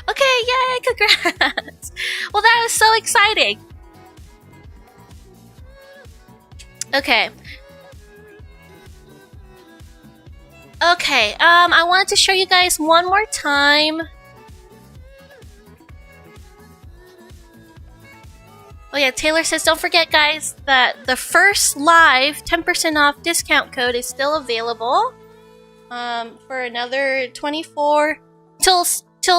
Okay, yay! Congrats! Well, that was so exciting. Okay. Okay, I wanted to show you guys one more time. Oh yeah, Taylor says, don't forget guys that the first live 10% off discount code is still available for another 24 till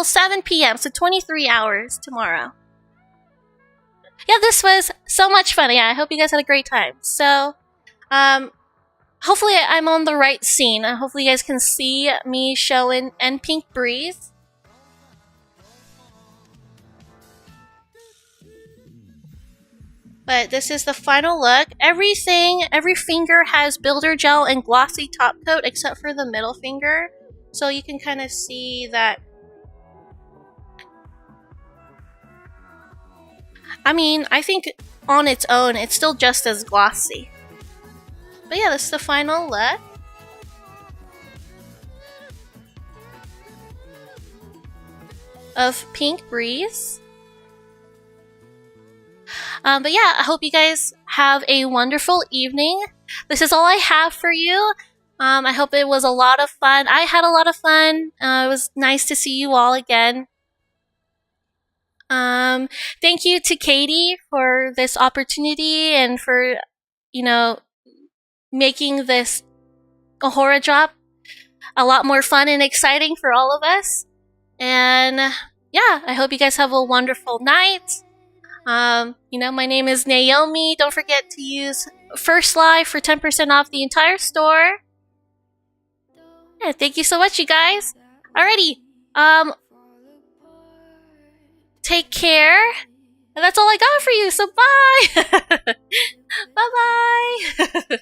7 p.m. so 23 hours tomorrow. Yeah, this was so much fun. Yeah, I hope you guys had a great time. So, hopefully I'm on the right scene. Hopefully you guys can see me showing and Pink Breeze. But this is the final look. Every finger has builder gel and glossy top coat except for the middle finger. So you can kind of see that. I mean, I think on its own, it's still just as glossy. But yeah, this is the final look. Of Pink Breeze. But yeah, I hope you guys have a wonderful evening. This is all I have for you. I hope it was a lot of fun. I had a lot of fun. It was nice to see you all again. Thank you to Katie for this opportunity and for, making this Ahura drop a lot more fun and exciting for all of us. And yeah, I hope you guys have a wonderful night. My name is Naomi. Don't forget to use First Live for 10% off the entire store. Yeah, thank you so much, you guys. Alrighty. Take care. And that's all I got for you. So bye. Bye bye.